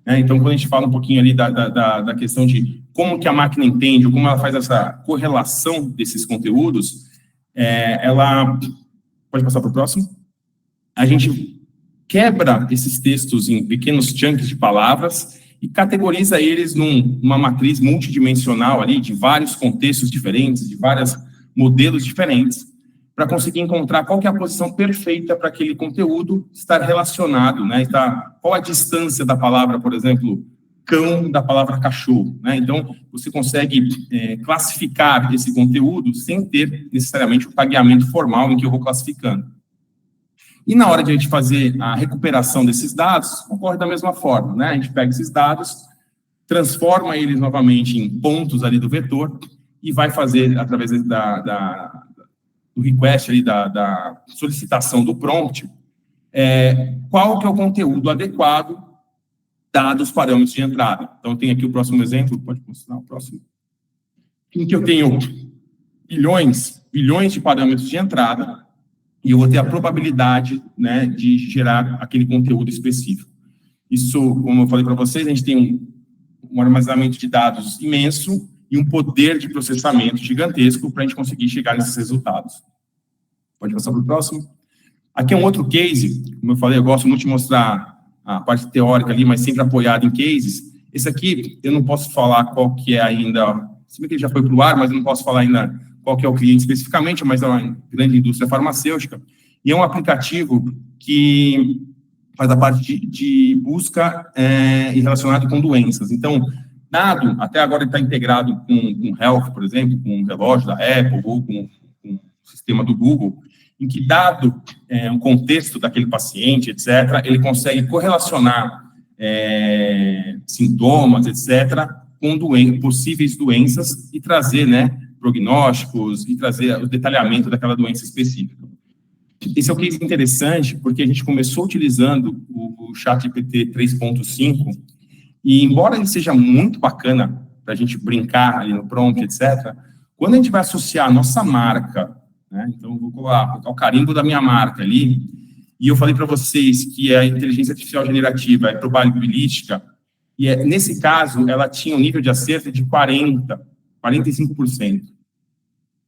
E: Então, quando a gente fala um pouquinho ali da questão de como que a máquina entende, ou como ela faz essa correlação desses conteúdos, ela... Pode passar para o próximo? A gente quebra esses textos em pequenos chunks de palavras e categoriza eles numa matriz multidimensional ali, de vários contextos diferentes, de vários modelos diferentes, para conseguir encontrar qual que é a posição perfeita para aquele conteúdo estar relacionado, né? Qual a distância da palavra, por exemplo, cão, da palavra cachorro, né? Então, você consegue classificar esse conteúdo sem ter necessariamente o tagueamento formal em que eu vou classificando. E na hora de a gente fazer a recuperação desses dados, ocorre da mesma forma, né? A gente pega esses dados, transforma eles novamente em pontos ali do vetor e vai fazer, através do request ali, da solicitação do prompt, qual que é o conteúdo adequado dados os parâmetros de entrada. Então, tem aqui o próximo exemplo, pode mostrar o próximo, em que eu tenho bilhões de parâmetros de entrada e eu vou ter a probabilidade, né, de gerar aquele conteúdo específico. Isso, como eu falei para vocês, a gente tem um armazenamento de dados imenso e um poder de processamento gigantesco para a gente conseguir chegar nesses resultados. Pode passar para o próximo. Aqui é um outro case, como eu falei, eu gosto muito de mostrar a parte teórica ali, mas sempre apoiado em cases. Esse aqui, eu não posso falar qual que é ainda, se bem que ele já foi para o ar, mas eu não posso falar ainda qual que é o cliente especificamente, mas é uma grande indústria farmacêutica, e é um aplicativo que faz a parte de busca e relacionado com doenças. Então, dado, até agora ele está integrado com Health, por exemplo, com um relógio da Apple ou com o sistema do Google, em que, dado um contexto daquele paciente, etc., ele consegue correlacionar sintomas, etc., com possíveis doenças e trazer, né, prognósticos e trazer o detalhamento daquela doença específica. Esse é um case interessante, porque a gente começou utilizando o ChatGPT 3.5, e embora ele seja muito bacana para a gente brincar ali no prompt, etc., quando a gente vai associar a nossa marca, né, então eu vou colocar o carimbo da minha marca ali, e eu falei para vocês que a inteligência artificial generativa é probabilística, e nesse caso ela tinha um nível de acerto de 45%,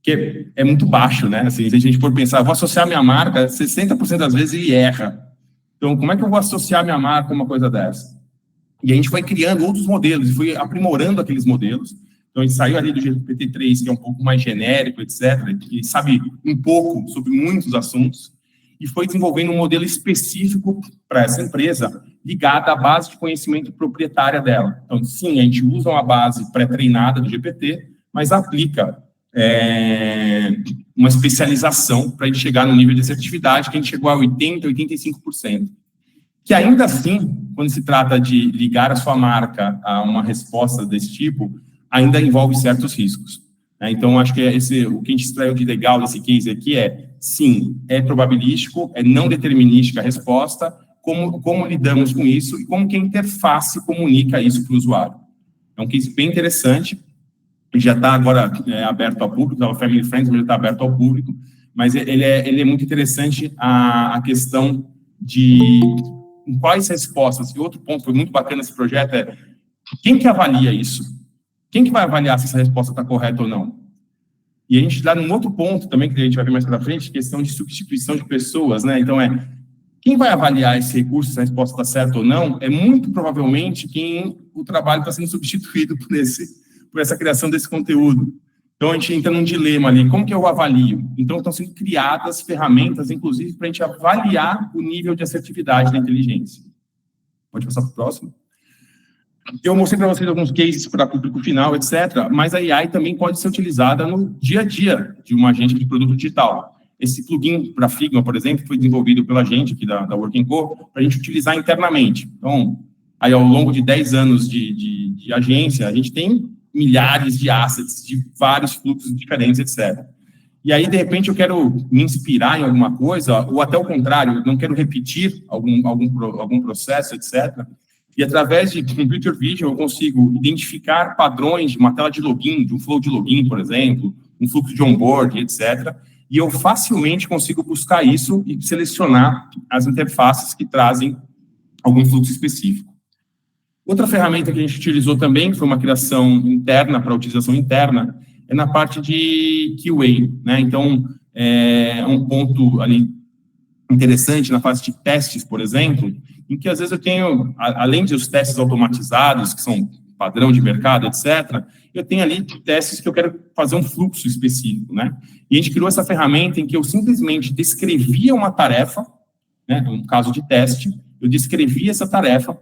E: que é muito baixo, né? Assim, se a gente for pensar, vou associar minha marca, 60% das vezes ele erra. Então, como é que eu vou associar minha marca a uma coisa dessa? E a gente foi criando outros modelos, e foi aprimorando aqueles modelos. Então, a gente saiu ali do GPT-3, que é um pouco mais genérico, etc., que sabe um pouco sobre muitos assuntos, e foi desenvolvendo um modelo específico para essa empresa, ligada à base de conhecimento proprietária dela. Então, sim, a gente usa uma base pré-treinada do GPT, mas aplica uma especialização para a gente chegar no nível de assertividade que a gente chegou a 80%, 85%. Que ainda assim, quando se trata de ligar a sua marca a uma resposta desse tipo, ainda envolve certos riscos. Então, acho que o que a gente extraiu de legal desse case aqui sim, é probabilístico, é não determinística a resposta, como lidamos com isso e como que a interface comunica isso para o usuário. É um case bem interessante, já está agora aberto ao público, o Family Friends já está aberto ao público, mas ele é muito interessante a questão de em quais respostas. E outro ponto que foi muito bacana nesse projeto quem que avalia isso? Quem que vai avaliar se essa resposta está correta ou não? E a gente dá num outro ponto também, que a gente vai ver mais para frente, questão de substituição de pessoas, né? Então, quem vai avaliar esse recurso, se a resposta está certa ou não, é muito provavelmente quem o trabalho está sendo substituído por essa criação desse conteúdo. Então, a gente entra num dilema ali, como que eu avalio? Então, estão sendo criadas ferramentas, inclusive, para a gente avaliar o nível de assertividade da inteligência. Pode passar para o próximo. Eu mostrei para vocês alguns cases para público final, etc., mas a AI também pode ser utilizada no dia a dia de uma agente de produto digital. Esse plugin para Figma, por exemplo, foi desenvolvido pela gente aqui da Working Co, para a gente utilizar internamente. Então, aí ao longo de 10 anos de agência, a gente tem milhares de assets, de vários fluxos diferentes, etc. E aí, de repente, eu quero me inspirar em alguma coisa, ou até o contrário, não quero repetir algum processo, etc. E através de Computer Vision, eu consigo identificar padrões de uma tela de login, de um flow de login, por exemplo, um fluxo de onboard, etc. E eu facilmente consigo buscar isso e selecionar as interfaces que trazem algum fluxo específico. Outra ferramenta que a gente utilizou também, que foi uma criação interna, para utilização interna, é na parte de QA, né? Então, é um ponto ali interessante na fase de testes, por exemplo, em que às vezes eu tenho, além dos testes automatizados, que são padrão de mercado, etc., eu tenho ali testes que eu quero fazer um fluxo específico, né? E a gente criou essa ferramenta em que eu simplesmente descrevia uma tarefa, né? Um caso de teste, eu descrevia essa tarefa,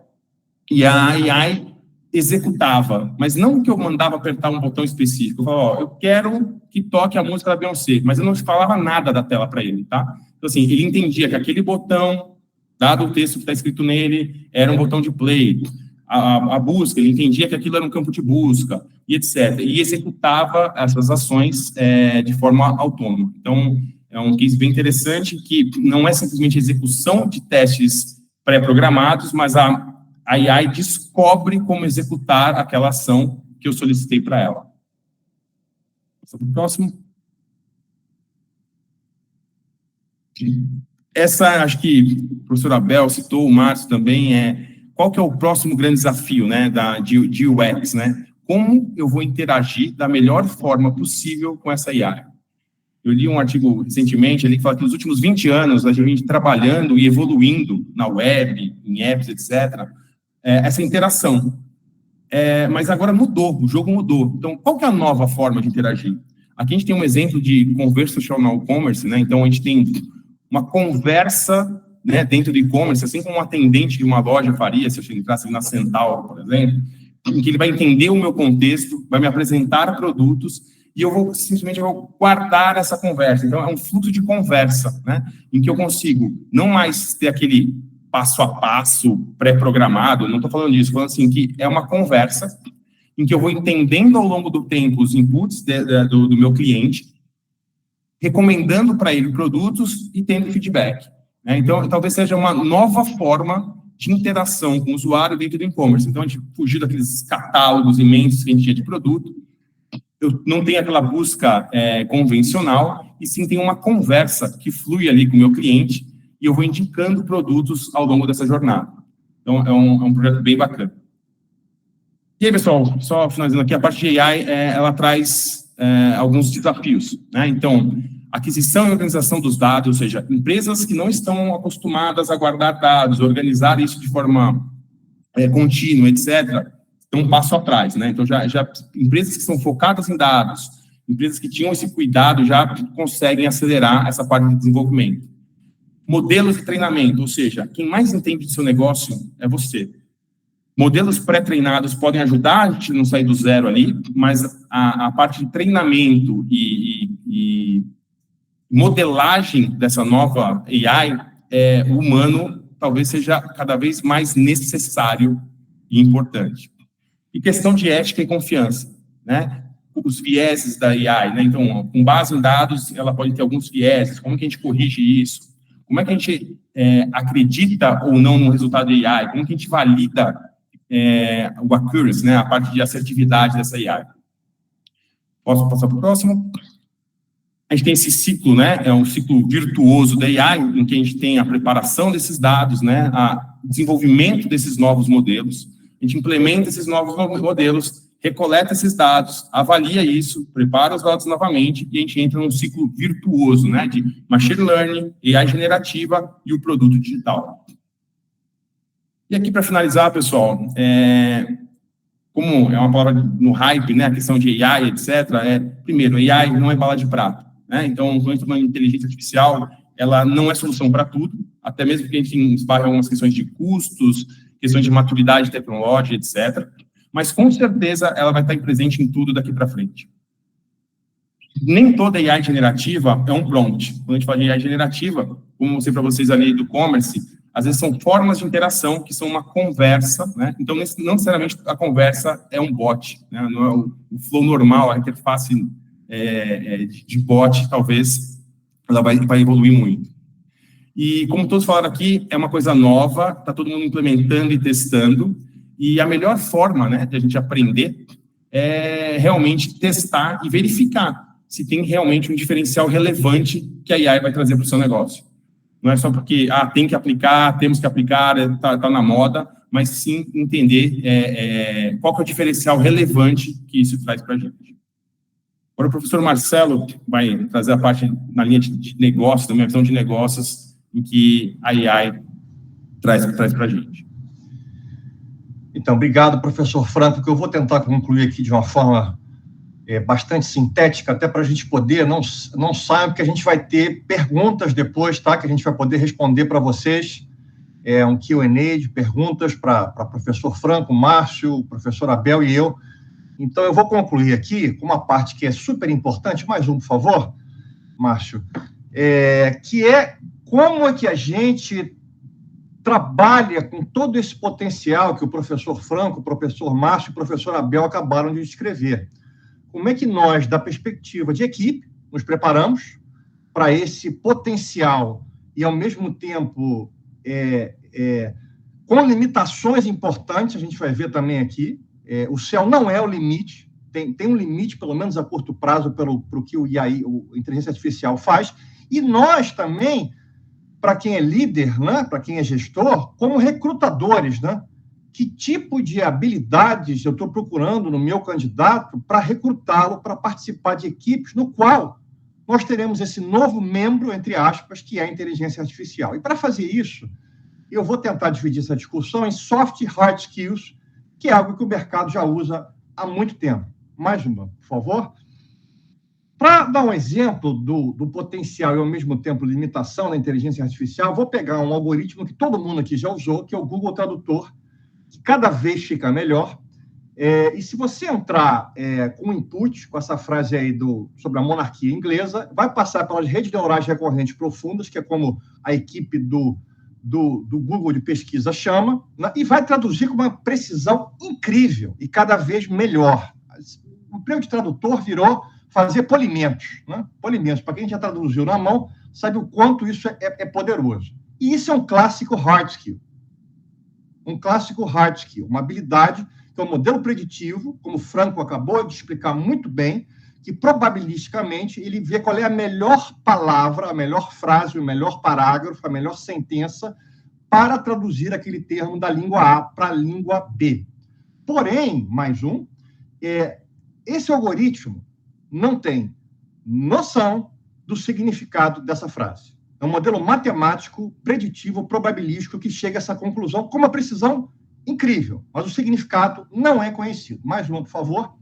E: e a AI executava, mas não que eu mandava apertar um botão específico. Eu falava, eu quero que toque a música da Beyoncé, mas eu não falava nada da tela para ele, tá? Então, assim, ele entendia que aquele botão, dado o texto que está escrito nele, era um botão de play. A busca, ele entendia que aquilo era um campo de busca, e etc. E executava essas ações de forma autônoma. Então, é um case bem interessante, que não é simplesmente execução de testes pré-programados, mas a AI descobre como executar aquela ação que eu solicitei para ela. Vamos para o próximo. Essa, acho que o professor Abel citou, o Márcio também, qual que é o próximo grande desafio, né, de UX, né? Como eu vou interagir da melhor forma possível com essa IA? Eu li um artigo recentemente ali que fala que nos últimos 20 anos a gente trabalhando e evoluindo na web, em apps, etc., essa interação. Mas agora mudou, o jogo mudou. Então, qual que é a nova forma de interagir? Aqui a gente tem um exemplo de conversational commerce, né? Então, a gente tem uma conversa, né, dentro do e-commerce, assim como um atendente de uma loja faria, se eu entrasse na Centauro, por exemplo, em que ele vai entender o meu contexto, vai me apresentar produtos, e eu vou simplesmente guardar essa conversa. Então, é um fluxo de conversa, né, em que eu consigo não mais ter aquele passo a passo pré-programado, não estou falando disso, estou falando assim, que é uma conversa em que eu vou entendendo ao longo do tempo os inputs do meu cliente, recomendando para ele produtos e tendo feedback, né? Então, talvez seja uma nova forma de interação com o usuário dentro do e-commerce. Então, a gente fugiu daqueles catálogos imensos que a gente tinha de produto, eu não tenho aquela busca convencional, e sim tem uma conversa que flui ali com o meu cliente, e eu vou indicando produtos ao longo dessa jornada. Então, é um projeto bem bacana. E aí, pessoal, só finalizando aqui, a parte de AI, ela traz alguns desafios, né? Então, aquisição e organização dos dados, ou seja, empresas que não estão acostumadas a guardar dados, organizar isso de forma contínua, etc., estão um passo atrás, né? Então, já empresas que são focadas em dados, empresas que tinham esse cuidado, já conseguem acelerar essa parte de desenvolvimento. Modelos de treinamento, ou seja, quem mais entende do seu negócio é você. Modelos pré-treinados podem ajudar a gente não sair do zero ali, mas a parte de treinamento e modelagem dessa nova AI, o humano talvez seja cada vez mais necessário e importante. E questão de ética e confiança, né? Os vieses da AI, né? Então, com base em dados, ela pode ter alguns vieses. Como que a gente corrige isso? Como é que a gente acredita ou não no resultado da AI? Como que a gente valida o accuracy, né? A parte de assertividade dessa AI? Posso passar para o próximo? A gente tem esse ciclo, né? É um ciclo virtuoso da AI, em que a gente tem a preparação desses dados, né? O desenvolvimento desses novos modelos. A gente implementa esses novos modelos, recoleta esses dados, avalia isso, prepara os dados novamente, e a gente entra num ciclo virtuoso, né, de machine learning, AI generativa e o produto digital. E aqui, para finalizar, pessoal, como é uma palavra no hype, né, a questão de AI, etc., primeiro, AI não é bala de prata, né? Então, quando a gente fala de inteligência artificial, ela não é solução para tudo, até mesmo que a gente esbarre algumas questões de custos, questões de maturidade tecnológica, etc., mas, com certeza, ela vai estar presente em tudo daqui para frente. Nem toda AI generativa é um prompt. Quando a gente fala de AI generativa, como eu mostrei para vocês ali do e-commerce, às vezes são formas de interação que são uma conversa, né? Então, não necessariamente a conversa é um bot, né? Não é o flow normal, a interface de bot, talvez, ela vai evoluir muito. E, como todos falaram aqui, é uma coisa nova, está todo mundo implementando e testando, e a melhor forma, né, de a gente aprender é realmente testar e verificar se tem realmente um diferencial relevante que a AI vai trazer para o seu negócio. Não é só porque, tem que aplicar, temos que aplicar, está na moda, mas sim entender qual que é o diferencial relevante que isso traz para a gente. Agora o professor Marcelo vai trazer a parte na linha de negócios, da minha visão de negócios, em que a AI traz para a gente.
G: Então, obrigado, professor Franco, que eu vou tentar concluir aqui de uma forma bastante sintética, até para a gente poder, não saiam que a gente vai ter perguntas depois, tá? Que a gente vai poder responder para vocês, um Q&A de perguntas para professor Franco, Márcio, professor Abel e eu. Então, eu vou concluir aqui com uma parte que é super importante, mais um, por favor, Márcio, que é como é que a gente trabalha com todo esse potencial que o professor Franco, o professor Márcio e o professor Abel acabaram de descrever. Como é que nós, da perspectiva de equipe, nos preparamos para esse potencial e, ao mesmo tempo, com limitações importantes, a gente vai ver também aqui, o céu não é o limite, tem um limite, pelo menos a curto prazo, para o que o AI, a inteligência artificial, faz, e nós também, para quem é líder, né, para quem é gestor, como recrutadores, né? Que tipo de habilidades eu estou procurando no meu candidato para recrutá-lo para participar de equipes no qual nós teremos esse novo membro, entre aspas, que é a inteligência artificial. E para fazer isso, eu vou tentar dividir essa discussão em soft e hard skills, que é algo que o mercado já usa há muito tempo. Mais uma, por favor. Para dar um exemplo do potencial e, ao mesmo tempo, limitação da inteligência artificial, vou pegar um algoritmo que todo mundo aqui já usou, que é o Google Tradutor, que cada vez fica melhor. E se você entrar com input, com essa frase aí sobre a monarquia inglesa, vai passar pelas redes neurais recorrentes profundas, que é como a equipe do Google de pesquisa chama, né, e vai traduzir com uma precisão incrível e cada vez melhor. O emprego de tradutor virou fazer polimentos, né? Polimentos, para quem já traduziu na mão, sabe o quanto isso é poderoso. E isso é um clássico hard skill. Um clássico hard skill, uma habilidade que é um modelo preditivo, como o Franco acabou de explicar muito bem, que probabilisticamente ele vê qual é a melhor palavra, a melhor frase, o melhor parágrafo, a melhor sentença para traduzir aquele termo da língua A para a língua B. Porém, mais um, esse algoritmo não tem noção do significado dessa frase. É um modelo matemático, preditivo, probabilístico, que chega a essa conclusão com uma precisão incrível, mas o significado não é conhecido. Mais uma, por favor.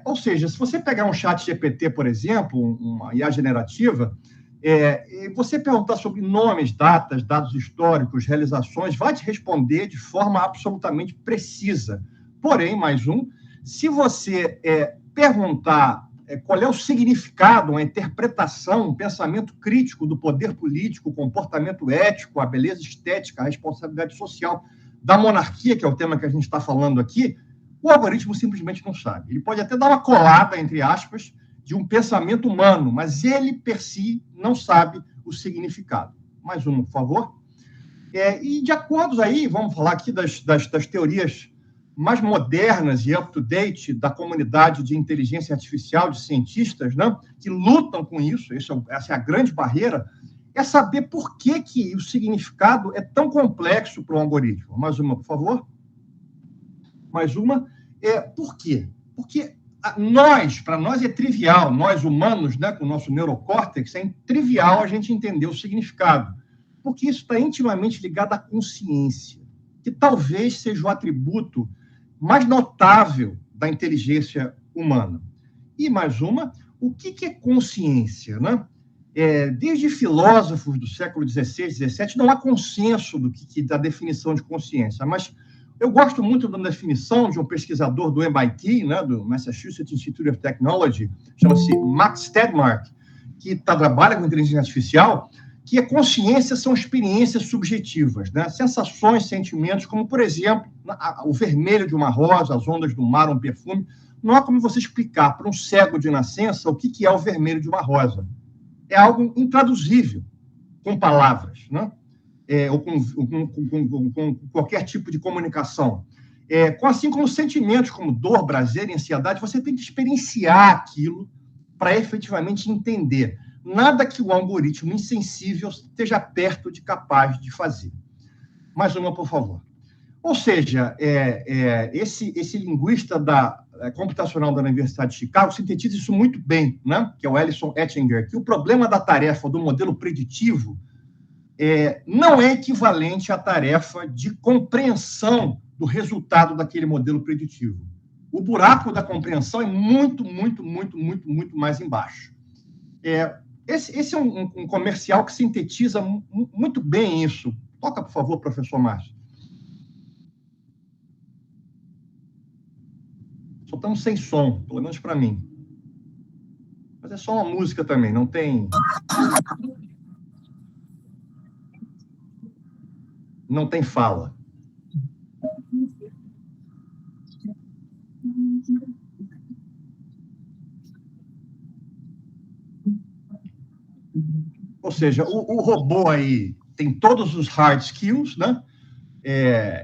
G: Ou seja, se você pegar um chat GPT, por exemplo, uma IA generativa, e você perguntar sobre nomes, datas, dados históricos, realizações, vai te responder de forma absolutamente precisa. Porém, mais um, se você perguntar qual é o significado, a interpretação, um pensamento crítico do poder político, o comportamento ético, a beleza estética, a responsabilidade social da monarquia, que é o tema que a gente está falando aqui, o algoritmo simplesmente não sabe. Ele pode até dar uma colada, entre aspas, de um pensamento humano, mas ele, per si, não sabe o significado. Mais uma, por favor. E de acordo aí, vamos falar aqui das teorias mais modernas e up-to-date da comunidade de inteligência artificial, de cientistas, né, que lutam com isso, essa é a grande barreira, é saber por que o significado é tão complexo para um algoritmo. Mais uma, por favor. Mais uma. Por quê? Porque para nós é trivial, nós humanos, né, com o nosso neurocórtex, é trivial a gente entender o significado, porque isso está intimamente ligado à consciência, que talvez seja o atributo mais notável da inteligência humana. E mais uma, o que é consciência, né? Desde filósofos do século XVI, XVII, não há consenso da definição de consciência, mas eu gosto muito da definição de um pesquisador do MIT, né, do Massachusetts Institute of Technology, chama-se Max Tegmark, que trabalha com inteligência artificial, que a consciência são experiências subjetivas, né? Sensações, sentimentos, como, por exemplo, o vermelho de uma rosa, as ondas do mar, um perfume. Não há como você explicar para um cego de nascença o que é o vermelho de uma rosa. É algo intraduzível, com palavras, né? Ou com qualquer tipo de comunicação. Assim como sentimentos como dor, prazer e ansiedade, você tem que experienciar aquilo para efetivamente entender. Nada que o algoritmo insensível esteja perto de capaz de fazer. Mais uma, por favor. Ou seja, esse linguista computacional da Universidade de Chicago sintetiza isso muito bem, né? Que é o Alison Ettinger, que o problema da tarefa do modelo preditivo não é equivalente à tarefa de compreensão do resultado daquele modelo preditivo. O buraco da compreensão é muito, muito, muito, muito, muito mais embaixo. Esse é um comercial que sintetiza muito bem isso. Toca, por favor, professor Márcio. Só estamos sem som, pelo menos para mim. Mas é só uma música também, não tem fala. Ou seja, o robô aí tem todos os hard skills, né?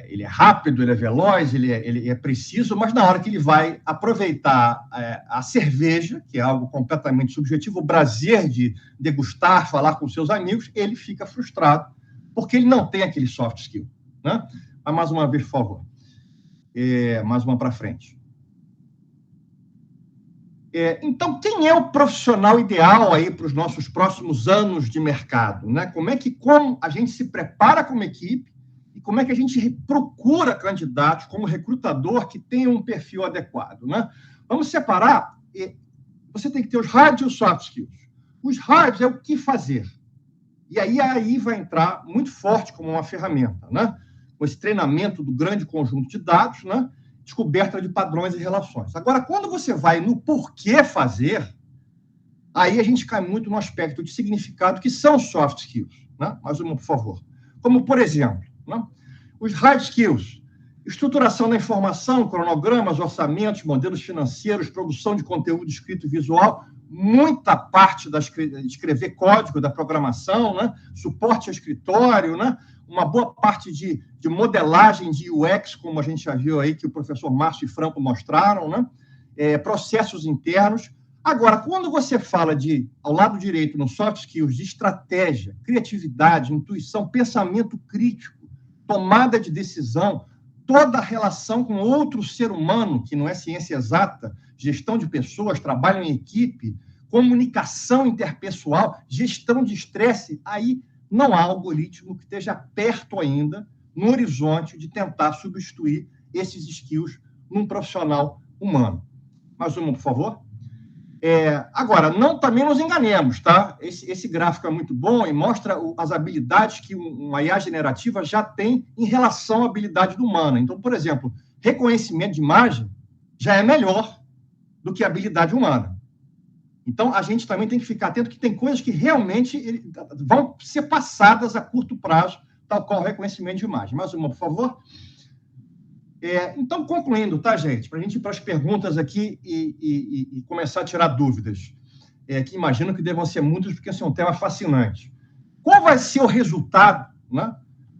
G: Ele é rápido, ele é veloz, ele é preciso, mas na hora que ele vai aproveitar a cerveja, que é algo completamente subjetivo, o prazer de degustar, falar com seus amigos, ele fica frustrado, porque ele não tem aquele soft skill, né? Mas mais uma vez, por favor. Mais uma para frente. Então, quem é o profissional ideal aí para os nossos próximos anos de mercado, né? Como a gente se prepara como equipe e como é que a gente procura candidatos como recrutador que tenham um perfil adequado, né? Vamos separar. Você tem que ter os hard e os soft skills. Os hard é o que fazer. E aí vai entrar muito forte como uma ferramenta, né? Com esse treinamento do grande conjunto de dados, né? Descoberta de padrões e relações. Agora, quando você vai no porquê fazer, aí a gente cai muito no aspecto de significado, que são soft skills, né? Mais uma, por favor. Como, por exemplo, né? Os hard skills, estruturação da informação, cronogramas, orçamentos, modelos financeiros, produção de conteúdo escrito e visual, muita parte de escrever código da programação, né? Suporte ao escritório, né? Uma boa parte de modelagem de UX, como a gente já viu aí, que o professor Márcio e Franco mostraram, né? Processos internos. Agora, quando você fala ao lado direito, no soft skills, de estratégia, criatividade, intuição, pensamento crítico, tomada de decisão, toda a relação com outro ser humano, que não é ciência exata, gestão de pessoas, trabalho em equipe, comunicação interpessoal, gestão de estresse, aí não há algoritmo que esteja perto ainda, no horizonte, de tentar substituir esses skills num profissional humano. Mais uma, por favor. Agora, também nos enganemos, tá? Esse gráfico é muito bom e mostra as habilidades que uma IA generativa já tem em relação à habilidade do humano. Então, por exemplo, reconhecimento de imagem já é melhor do que a habilidade humana. Então, a gente também tem que ficar atento que tem coisas que realmente vão ser passadas a curto prazo, tal qual o reconhecimento de imagem. Mais uma, por favor. Então, concluindo, tá, gente? Para a gente ir para as perguntas aqui e começar a tirar dúvidas, que imagino que devam ser muitas, porque esse é um tema fascinante. Qual vai ser o resultado, né,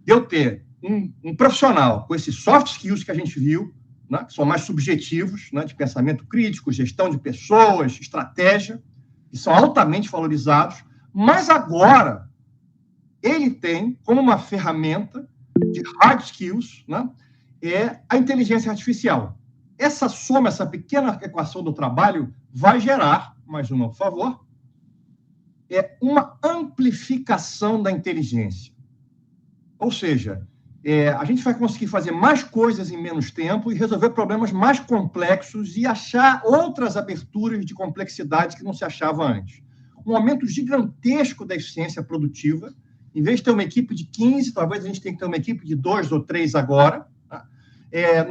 G: de eu ter um profissional com esses soft skills que a gente viu, né, que são mais subjetivos, né, de pensamento crítico, gestão de pessoas, estratégia, que são altamente valorizados, mas agora ele tem como uma ferramenta de hard skills, né, a inteligência artificial. Essa soma, essa pequena equação do trabalho vai gerar, mais uma, por favor, uma amplificação da inteligência. Ou seja, a gente vai conseguir fazer mais coisas em menos tempo e resolver problemas mais complexos e achar outras aberturas de complexidade que não se achava antes. Um aumento gigantesco da eficiência produtiva. Em vez de ter uma equipe de 15, talvez a gente tenha que ter uma equipe de 2 ou 3 agora. Tá?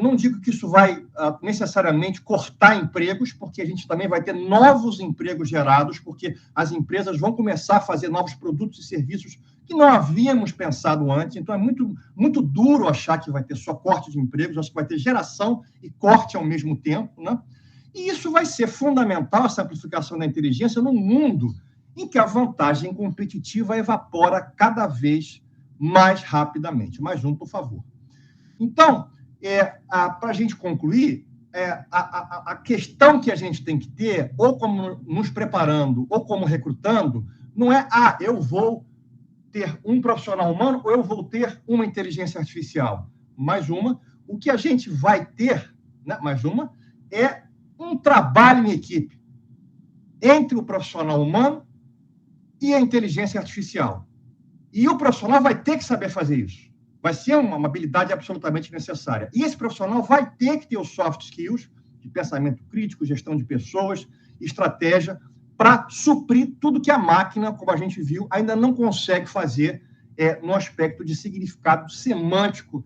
G: Não digo que isso vai necessariamente cortar empregos, porque a gente também vai ter novos empregos gerados, porque as empresas vão começar a fazer novos produtos e serviços que não havíamos pensado antes. Então, é muito, muito duro achar que vai ter só corte de empregos, acho que vai ter geração e corte ao mesmo tempo, né? E isso vai ser fundamental, essa amplificação da inteligência, num mundo em que a vantagem competitiva evapora cada vez mais rapidamente. Mais um, por favor. Então, para a gente concluir, a questão que a gente tem que ter, ou como nos preparando, ou como recrutando, não é, eu vou ter um profissional humano ou eu vou ter uma inteligência artificial. Mais uma, o que a gente vai ter, né, mais uma, é um trabalho em equipe entre o profissional humano e a inteligência artificial. E o profissional vai ter que saber fazer isso. Vai ser uma habilidade absolutamente necessária. E esse profissional vai ter que ter os soft skills de pensamento crítico, gestão de pessoas, estratégia, para suprir tudo que a máquina, como a gente viu, ainda não consegue fazer no aspecto de significado semântico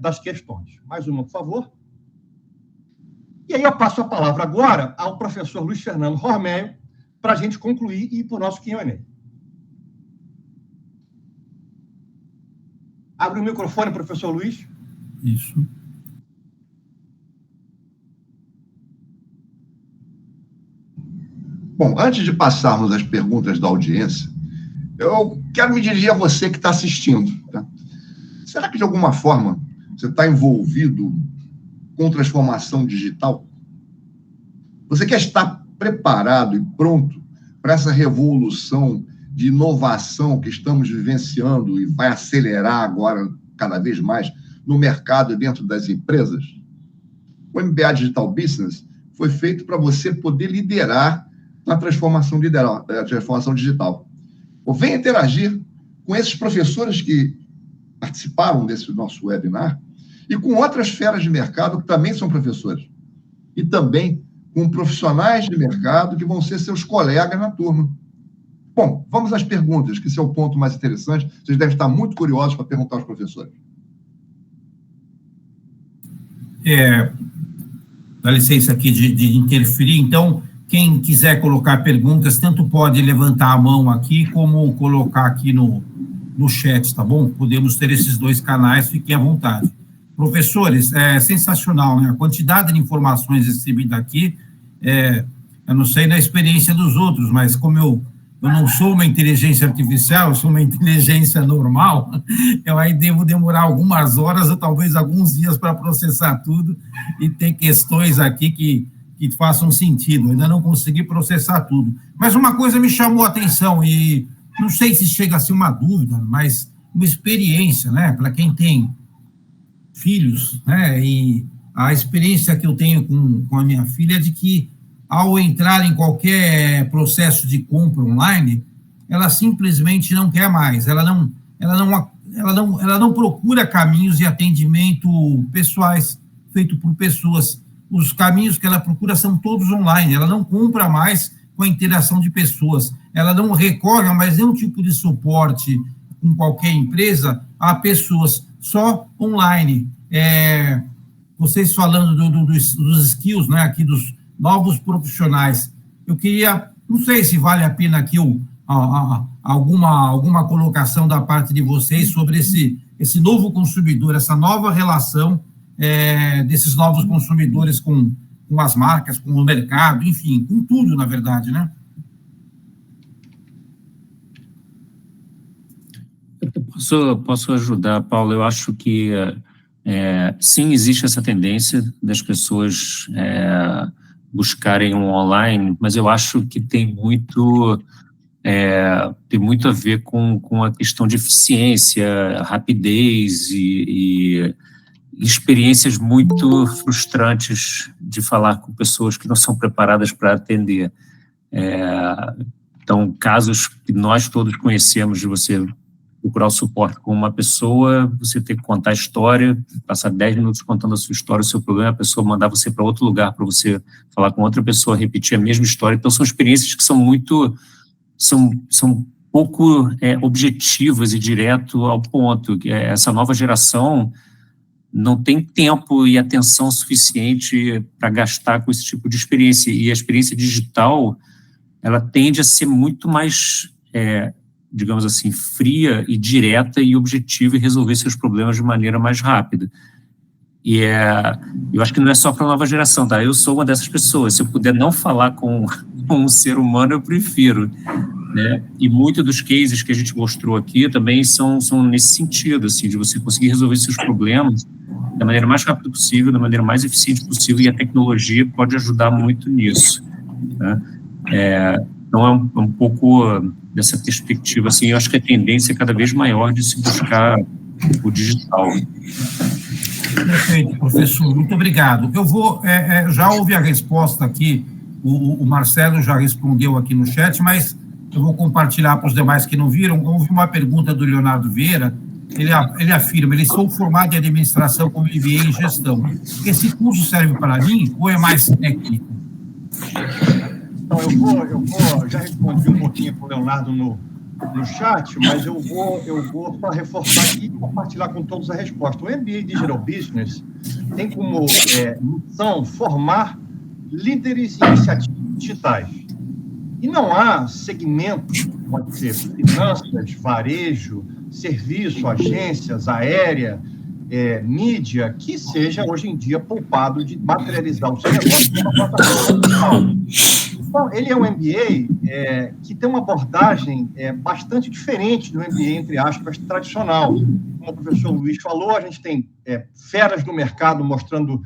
G: das questões. Mais uma, por favor. E aí eu passo a palavra agora ao professor Luiz Fernando Romeu, para a gente concluir e ir para o nosso Q&A. Abre o microfone, professor Luiz.
A: Isso.
C: Bom, antes de passarmos às perguntas da audiência, eu quero me dirigir a você que está assistindo. Tá? Será que, de alguma forma, você está envolvido com transformação digital? Você quer estar preparado e pronto para essa revolução de inovação que estamos vivenciando e vai acelerar agora cada vez mais no mercado e dentro das empresas? O MBA Digital Business foi feito para você poder liderar na transformação digital. Venha interagir com esses professores que participaram desse nosso webinar e com outras feras de mercado que também são professores. E também com profissionais de mercado que vão ser seus colegas na turma. Bom, vamos às perguntas, que esse é o ponto mais interessante. Vocês devem estar muito curiosos para perguntar aos professores.
A: Dá licença aqui de interferir. Então, quem quiser colocar perguntas, tanto pode levantar a mão aqui, como colocar aqui no chat, tá bom? Podemos ter esses dois canais, fiquem à vontade. Professores, é sensacional, né? A quantidade de informações recebidas aqui, eu não sei na experiência dos outros, mas como eu não sou uma inteligência artificial, eu sou uma inteligência normal, eu aí devo demorar algumas horas ou talvez alguns dias para processar tudo e ter questões aqui que façam sentido. Eu ainda não consegui processar tudo. Mas uma coisa me chamou a atenção, e não sei se chega a ser uma dúvida, mas uma experiência, né, para quem tem filhos, né, e a experiência que eu tenho com a minha filha é de que, ao entrar em qualquer processo de compra online, ela simplesmente não quer mais, ela não procura caminhos de atendimento pessoais, feito por pessoas. Os caminhos que ela procura são todos online, ela não compra mais com a interação de pessoas, ela não recorre a mais nenhum tipo de suporte com qualquer empresa a pessoas, só online. Vocês falando dos skills, né, aqui dos novos profissionais, eu queria, não sei se vale a pena aqui alguma colocação da parte de vocês sobre esse novo consumidor, essa nova relação desses novos consumidores com as marcas, com o mercado, enfim, com tudo, na verdade, né?
F: Posso ajudar, Paulo? Eu acho que, sim, existe essa tendência das pessoas buscarem um online, mas eu acho que tem muito a ver com a questão de eficiência, rapidez e experiências muito frustrantes de falar com pessoas que não são preparadas para atender. Então, casos que nós todos conhecemos, de você procurar o suporte com uma pessoa, você ter que contar a história, passar 10 minutos contando a sua história, o seu problema, a pessoa mandar você para outro lugar para você falar com outra pessoa, repetir a mesma história. Então, são experiências que são pouco objetivas e direto ao ponto. Essa nova geração não tem tempo e atenção suficiente para gastar com esse tipo de experiência. E a experiência digital, ela tende a ser muito mais, digamos assim, fria e direta e objetiva e resolver seus problemas de maneira mais rápida. E eu acho que não é só para a nova geração, tá? Eu sou uma dessas pessoas. Se eu puder não falar com um ser humano, eu prefiro, né? E muitos dos cases que a gente mostrou aqui também são nesse sentido, assim, de você conseguir resolver seus problemas da maneira mais rápida possível, da maneira mais eficiente possível, e a tecnologia pode ajudar muito nisso, né? Então, é um pouco dessa perspectiva, assim, eu acho que a tendência é cada vez maior de se buscar o digital.
A: Perfeito, professor, muito obrigado. Eu vou, já ouvi a resposta aqui, o Marcelo já respondeu aqui no chat, mas eu vou compartilhar para os demais que não viram. Houve uma pergunta do Leonardo Vieira, ele afirma, ele sou formado em administração com MBA em gestão. Esse curso serve para mim ou é mais técnico?
G: Então, eu vou já respondi um pouquinho para o Leonardo no chat, mas eu vou só reforçar aqui e compartilhar com todos a resposta. O MBA Digital Business tem como missão formar líderes em iniciativas digitais. E não há segmento, pode ser finanças, varejo, serviço, agências, aérea, mídia, que seja hoje em dia poupado de materializar o seu negócio numa plataforma digital. Então, ele é um MBA que tem uma abordagem bastante diferente do MBA, entre aspas, tradicional. Como o professor Luiz falou, a gente tem feras no mercado mostrando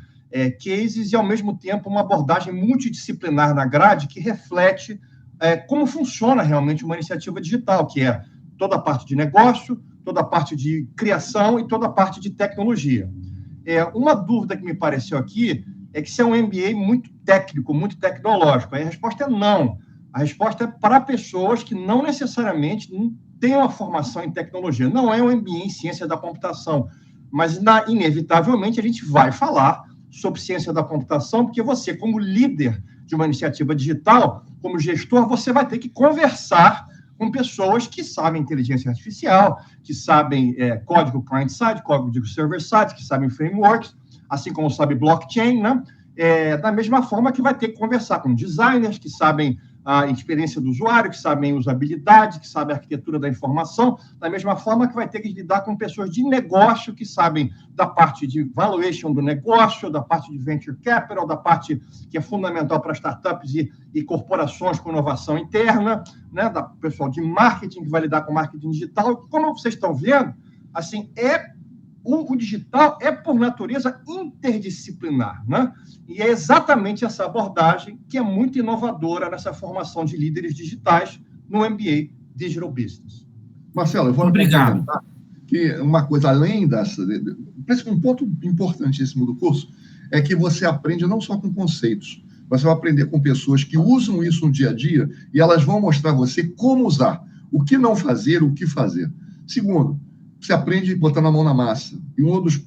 G: cases e, ao mesmo tempo, uma abordagem multidisciplinar na grade que reflete como funciona realmente uma iniciativa digital, que é toda a parte de negócio, toda a parte de criação e toda a parte de tecnologia. Uma dúvida que me pareceu aqui é que se é um MBA muito técnico, muito tecnológico. Aí a resposta é não. A resposta é para pessoas que não necessariamente têm uma formação em tecnologia. Não é um MBA em ciência da computação, mas inevitavelmente a gente vai falar sobre ciência da computação, porque você, como líder de uma iniciativa digital, como gestor, você vai ter que conversar com pessoas que sabem inteligência artificial, que sabem código client-side, código server-side, que sabem frameworks, assim como sabe blockchain, né? Da mesma forma que vai ter que conversar com designers que sabem a experiência do usuário, que sabem usabilidade, que sabem a arquitetura da informação, da mesma forma que vai ter que lidar com pessoas de negócio que sabem da parte de valuation do negócio, da parte de venture capital, da parte que é fundamental para startups e corporações com inovação interna, né, da pessoal de marketing que vai lidar com marketing digital. Como vocês estão vendo, assim, o digital é, por natureza, interdisciplinar, né? E é exatamente essa abordagem que é muito inovadora nessa formação de líderes digitais no MBA Digital Business.
C: Marcelo, eu vou complementar que uma coisa além dessa... Um ponto importantíssimo do curso é que você aprende não só com conceitos, você vai aprender com pessoas que usam isso no dia a dia e elas vão mostrar a você como usar, o que não fazer, o que fazer. Segundo, você aprende botando a mão na massa. E outro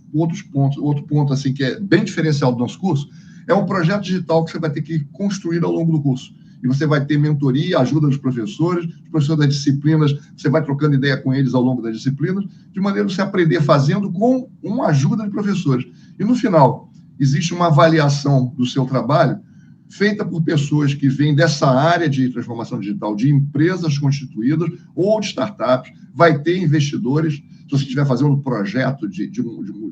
C: ponto assim, que é bem diferencial do nosso curso é um projeto digital que você vai ter que construir ao longo do curso. E você vai ter mentoria, ajuda dos professores, os professores das disciplinas, você vai trocando ideia com eles ao longo das disciplinas, de maneira a você aprender fazendo com uma ajuda de professores. E no final, existe uma avaliação do seu trabalho feita por pessoas que vêm dessa área de transformação digital, de empresas constituídas ou de startups, vai ter investidores. Se você estiver fazendo um projeto de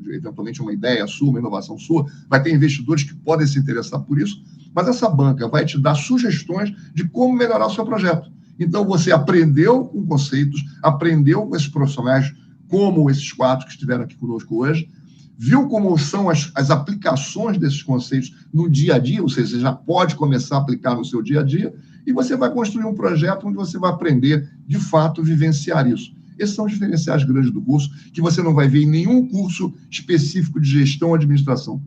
C: eventualmente uma ideia sua, uma inovação sua, vai ter investidores que podem se interessar por isso, mas essa banca vai te dar sugestões de como melhorar o seu projeto. Então, você aprendeu com conceitos, aprendeu com esses profissionais, como esses 4 que estiveram aqui conosco hoje, viu como são as aplicações desses conceitos no dia a dia, ou seja, você já pode começar a aplicar no seu dia a dia, e você vai construir um projeto onde você vai aprender, de fato, vivenciar isso. Esses são os diferenciais grandes do curso, que você não vai ver em nenhum curso específico de gestão ou administração.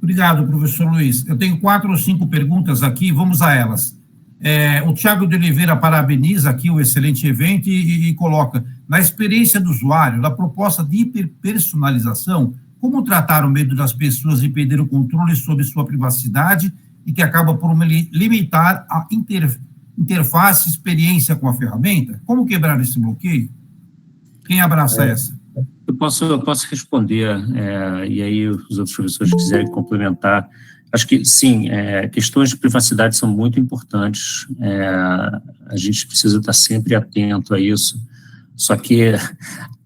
A: Obrigado, professor Luiz. Eu tenho 4 ou 5 perguntas aqui, vamos a elas. O Thiago de Oliveira parabeniza aqui o excelente evento e coloca: na experiência do usuário, na proposta de hiperpersonalização, como tratar o medo das pessoas de perder o controle sobre sua privacidade e que acaba por limitar a interface, experiência com a ferramenta? Como quebrar esse bloqueio? Quem abraça essa?
F: Eu posso responder, e aí os outros professores quiserem complementar. Acho que, sim, questões de privacidade são muito importantes, a gente precisa estar sempre atento a isso, só que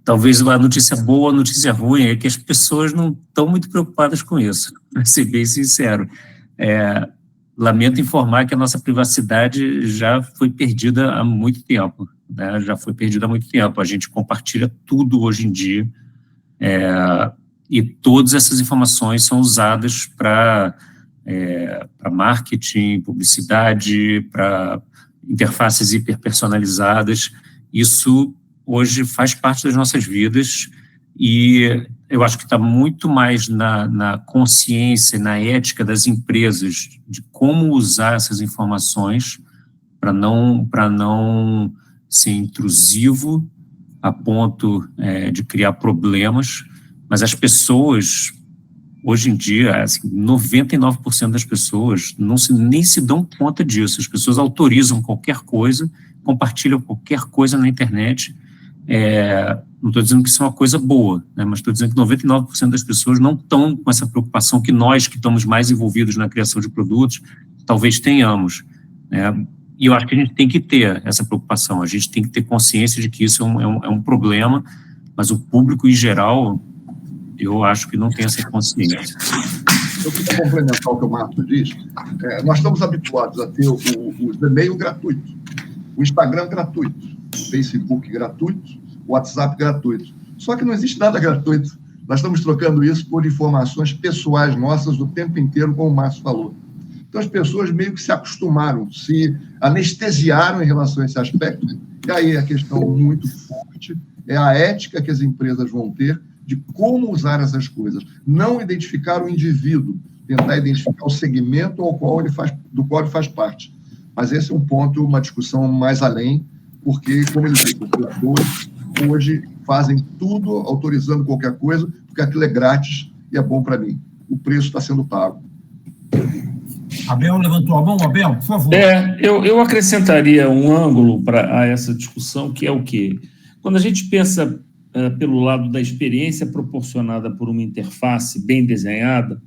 F: talvez uma notícia boa, a notícia ruim é que as pessoas não estão muito preocupadas com isso, para ser bem sincero. Lamento informar que a nossa privacidade já foi perdida há muito tempo, né? Já foi perdida há muito tempo. A gente compartilha tudo hoje em dia, e todas essas informações são usadas para marketing, publicidade, para interfaces hiperpersonalizadas. Isso hoje faz parte das nossas vidas e eu acho que está muito mais na consciência, na ética das empresas de como usar essas informações para não ser intrusivo a ponto de criar problemas, mas as pessoas, hoje em dia, assim, 99% das pessoas nem se dão conta disso. As pessoas autorizam qualquer coisa, compartilham qualquer coisa na internet. Não estou dizendo que isso é uma coisa boa, né, mas estou dizendo que 99% das pessoas não estão com essa preocupação que nós, que estamos mais envolvidos na criação de produtos, talvez tenhamos, né? E eu acho que a gente tem que ter essa preocupação, a gente tem que ter consciência de que isso é um problema, mas o público em geral, eu acho que não tem essa consciência.
C: Eu queria complementar o que o Marcos diz. Nós estamos habituados a ter o e-mail gratuito, o Instagram gratuito, o Facebook gratuito, o WhatsApp gratuito. Só que não existe nada gratuito. Nós estamos trocando isso por informações pessoais nossas o tempo inteiro, como o Márcio falou. Então, as pessoas meio que se acostumaram, se anestesiaram em relação a esse aspecto. E aí a questão muito forte é a ética que as empresas vão ter de como usar essas coisas. Não identificar o indivíduo, tentar identificar o segmento do qual ele faz parte. Mas esse é um ponto, uma discussão mais além, porque, como ele disse, as pessoas hoje fazem tudo, autorizando qualquer coisa, porque aquilo é grátis e é bom para mim. O preço está sendo pago.
A: Abel levantou a mão. Abel, por favor.
D: Eu acrescentaria um ângulo a essa discussão, que é o quê? Quando a gente pensa pelo lado da experiência proporcionada por uma interface bem desenhada,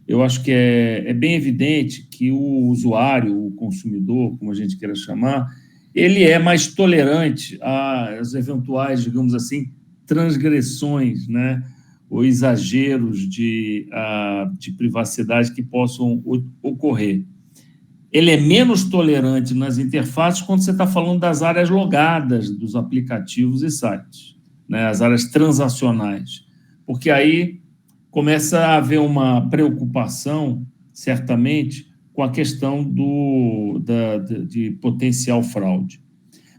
D: eu acho que é bem evidente que o usuário, o consumidor, como a gente queira chamar, ele é mais tolerante às eventuais, digamos assim, transgressões, né, ou exageros de privacidade que possam ocorrer. Ele é menos tolerante nas interfaces quando você está falando das áreas logadas dos aplicativos e sites, né, as áreas transacionais, porque aí começa a haver uma preocupação, certamente, com a questão de potencial fraude.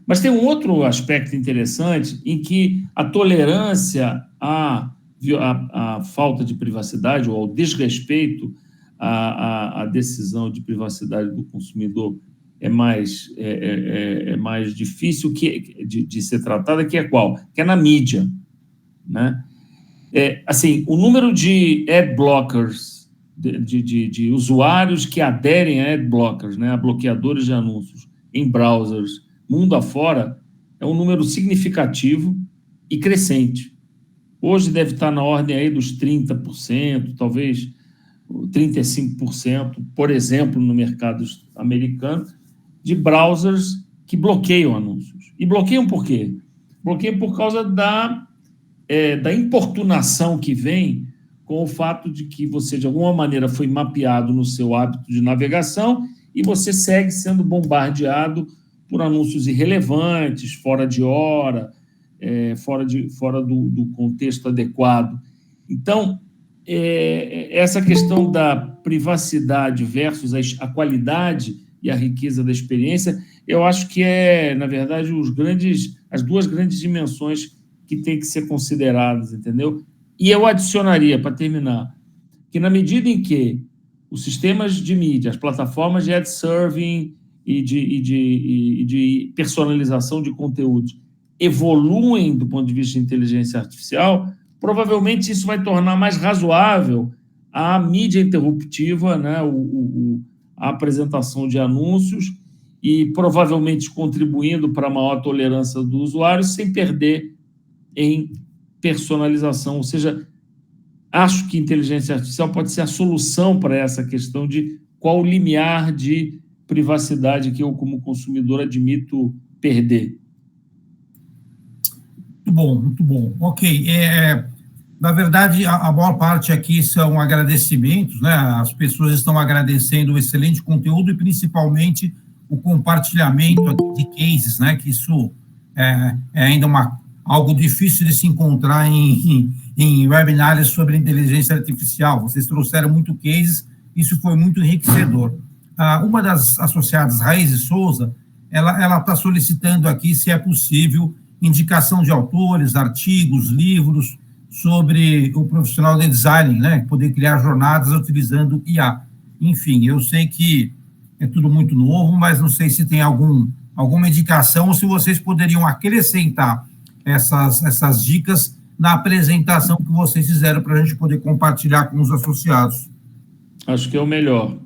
D: Mas tem um outro aspecto interessante em que a tolerância à falta de privacidade ou ao desrespeito à decisão de privacidade do consumidor é mais difícil de ser tratada, que é qual? Que é na mídia, né? Assim, o número de ad blockers, de usuários que aderem a ad blockers, né, a bloqueadores de anúncios em browsers mundo afora, é um número significativo e crescente. Hoje deve estar na ordem aí dos 30%, talvez 35%, por exemplo, no mercado americano, de browsers que bloqueiam anúncios. E bloqueiam por quê? Bloqueiam por causa da importunação que vem com o fato de que você, de alguma maneira, foi mapeado no seu hábito de navegação e você segue sendo bombardeado por anúncios irrelevantes, fora de hora, fora do contexto adequado. Então, essa questão da privacidade versus a qualidade e a riqueza da experiência, eu acho que na verdade, as duas grandes dimensões que têm que ser consideradas, entendeu? E eu adicionaria, para terminar, que na medida em que os sistemas de mídia, as plataformas de ad serving e de personalização de conteúdos evoluem do ponto de vista de inteligência artificial, provavelmente isso vai tornar mais razoável a mídia interruptiva, né, a apresentação de anúncios, e provavelmente contribuindo para a maior tolerância do usuário, sem perder em personalização. Ou seja, acho que inteligência artificial pode ser a solução para essa questão de qual o limiar de privacidade que eu, como consumidor, admito perder.
A: Muito bom, muito bom. Ok. Na verdade, a maior parte aqui são agradecimentos, né? As pessoas estão agradecendo o excelente conteúdo e, principalmente, o compartilhamento de cases, né? Que isso é ainda algo difícil de se encontrar em webinars sobre inteligência artificial. Vocês trouxeram muito cases, isso foi muito enriquecedor. Uma das associadas, Raízes Souza, ela está solicitando aqui, se é possível, indicação de autores, artigos, livros sobre o profissional de design, né? Poder criar jornadas utilizando IA. Enfim, eu sei que é tudo muito novo, mas não sei se tem alguma indicação ou se vocês poderiam acrescentar essas dicas na apresentação que vocês fizeram para a gente poder compartilhar com os associados.
D: Acho que é o melhor.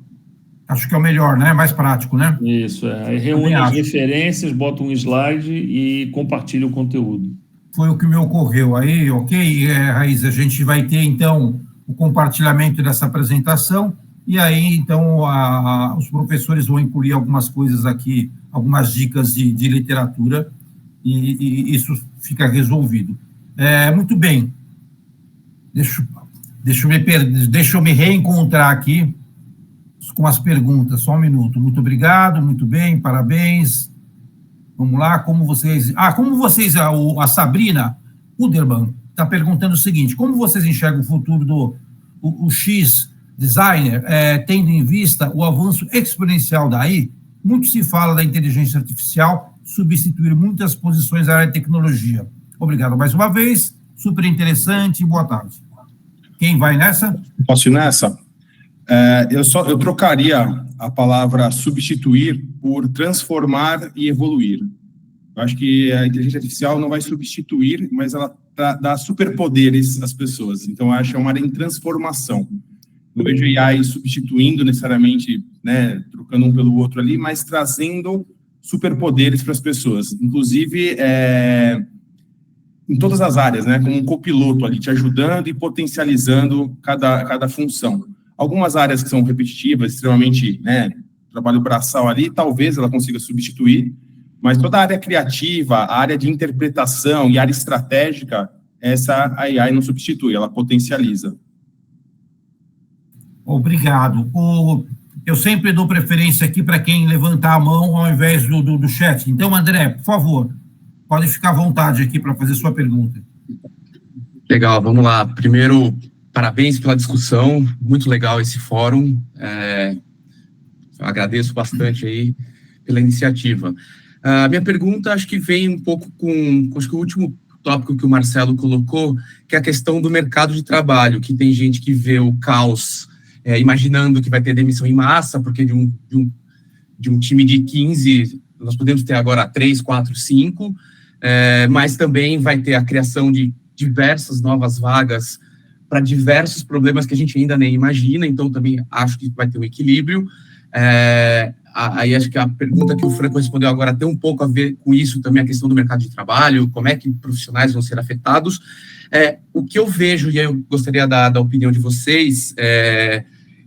A: Acho que é o melhor, né? Mais prático, né?
D: Isso, Aí reúne as referências, bota um slide e compartilha o conteúdo.
A: Foi o que me ocorreu aí, ok? Raíssa, a gente vai ter, então, o compartilhamento dessa apresentação e aí, então, os professores vão incluir algumas coisas aqui, algumas dicas de literatura e isso fica resolvido. Muito bem. Deixa eu me reencontrar aqui com as perguntas, só um minuto. Muito obrigado, muito bem, parabéns. Vamos lá, como vocês... a Sabrina Uderman está perguntando o seguinte, como vocês enxergam o futuro do X Designer, tendo em vista o avanço exponencial da AI? Muito se fala da inteligência artificial substituir muitas posições da área de tecnologia. Obrigado mais uma vez, super interessante, boa tarde. Quem vai nessa?
E: Posso ir nessa? Eu trocaria a palavra substituir por transformar e evoluir. Eu acho que a inteligência artificial não vai substituir, mas ela dá superpoderes às pessoas. Então, eu acho que é uma área em transformação. Não vejo AI substituindo necessariamente, né, trocando um pelo outro ali, mas trazendo superpoderes para as pessoas. Inclusive, em todas as áreas, né, como um copiloto ali, te ajudando e potencializando cada função. Algumas áreas que são repetitivas, extremamente, né, trabalho braçal ali, talvez ela consiga substituir, mas toda a área criativa, a área de interpretação e a área estratégica, essa a AI não substitui, ela potencializa.
A: Obrigado. Eu sempre dou preferência aqui para quem levantar a mão ao invés do chat. Então, André, por favor, pode ficar à vontade aqui para fazer sua pergunta.
H: Legal, vamos lá. Primeiro, parabéns pela discussão, muito legal esse fórum. Agradeço bastante aí pela iniciativa. A minha pergunta, acho que vem um pouco acho que o último tópico que o Marcelo colocou, que é a questão do mercado de trabalho, que tem gente que vê o caos imaginando que vai ter demissão em massa, porque de um time de 15, nós podemos ter agora 3, 4, 5, mas também vai ter a criação de diversas novas vagas para diversos problemas que a gente ainda nem imagina, então também acho que vai ter um equilíbrio. Aí acho que a pergunta que o Franco respondeu agora tem um pouco a ver com isso também, a questão do mercado de trabalho, como é que profissionais vão ser afetados. O que eu vejo, e eu gostaria da opinião de vocês,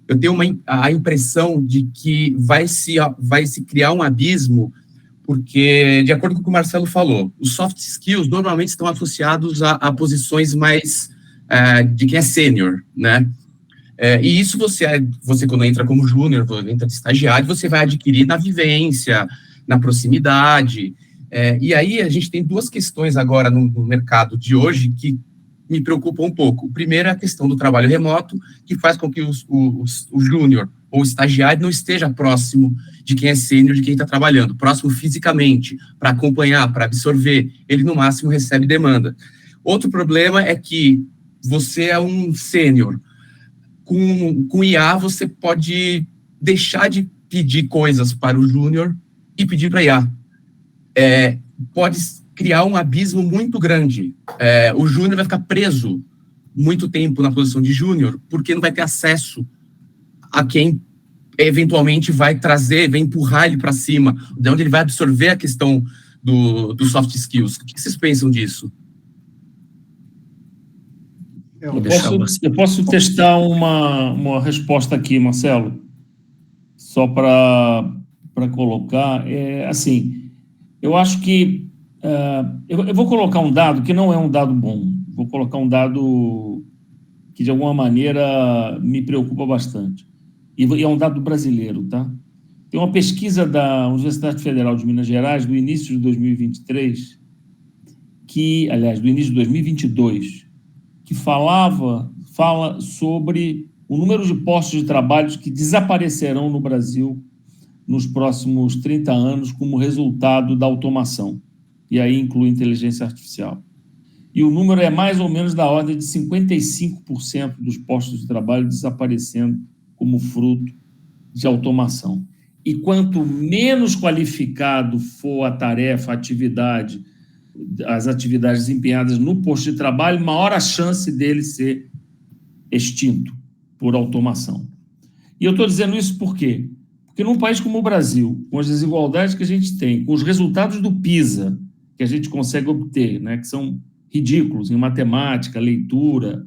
H: eu tenho a impressão de que vai se criar um abismo, porque, de acordo com o que o Marcelo falou, os soft skills normalmente estão associados a posições mais de quem é sênior, né? E isso você quando entra como júnior, entra de estagiário, você vai adquirir na vivência, na proximidade. E aí a gente tem duas questões agora no mercado de hoje que me preocupa um pouco. O primeiro é a questão do trabalho remoto, que faz com que o júnior ou o estagiário não esteja próximo de quem é sênior, de quem está trabalhando, próximo fisicamente, para acompanhar, para absorver. Ele, no máximo, recebe demanda. Outro problema é que você é um sênior. Com IA, você pode deixar de pedir coisas para o júnior e pedir para IA. criar um abismo muito grande. O júnior vai ficar preso muito tempo na posição de júnior, porque não vai ter acesso a quem eventualmente vai trazer, vai empurrar ele para cima, de onde ele vai absorver a questão dos soft skills. O que vocês pensam disso?
D: Eu posso testar uma resposta aqui, Marcelo, só para colocar. Assim, eu acho que eu vou colocar um dado que não é um dado bom, vou colocar um dado que, de alguma maneira, me preocupa bastante. E é um dado brasileiro, tá? Tem uma pesquisa da Universidade Federal de Minas Gerais, do início de 2023, do início de 2022, que fala sobre o número de postos de trabalho que desaparecerão no Brasil nos próximos 30 anos como resultado da automação. E aí inclui inteligência artificial. E o número é mais ou menos da ordem de 55% dos postos de trabalho desaparecendo como fruto de automação. E quanto menos qualificado for a tarefa, a atividade, as atividades desempenhadas no posto de trabalho, maior a chance dele ser extinto por automação. E eu estou dizendo isso por quê? Porque num país como o Brasil, com as desigualdades que a gente tem, com os resultados do PISA que a gente consegue obter, né, que são ridículos em matemática, leitura,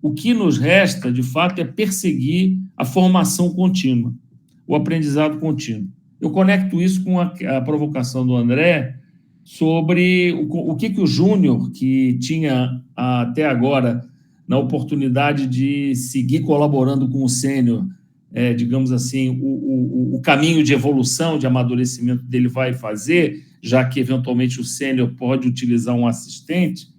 D: o que nos resta, de fato, é perseguir a formação contínua, o aprendizado contínuo. Eu conecto isso com a provocação do André sobre o que o júnior, que tinha até agora na oportunidade de seguir colaborando com o sênior, digamos assim, o caminho de evolução, de amadurecimento dele vai fazer, já que eventualmente o sênior pode utilizar um assistente.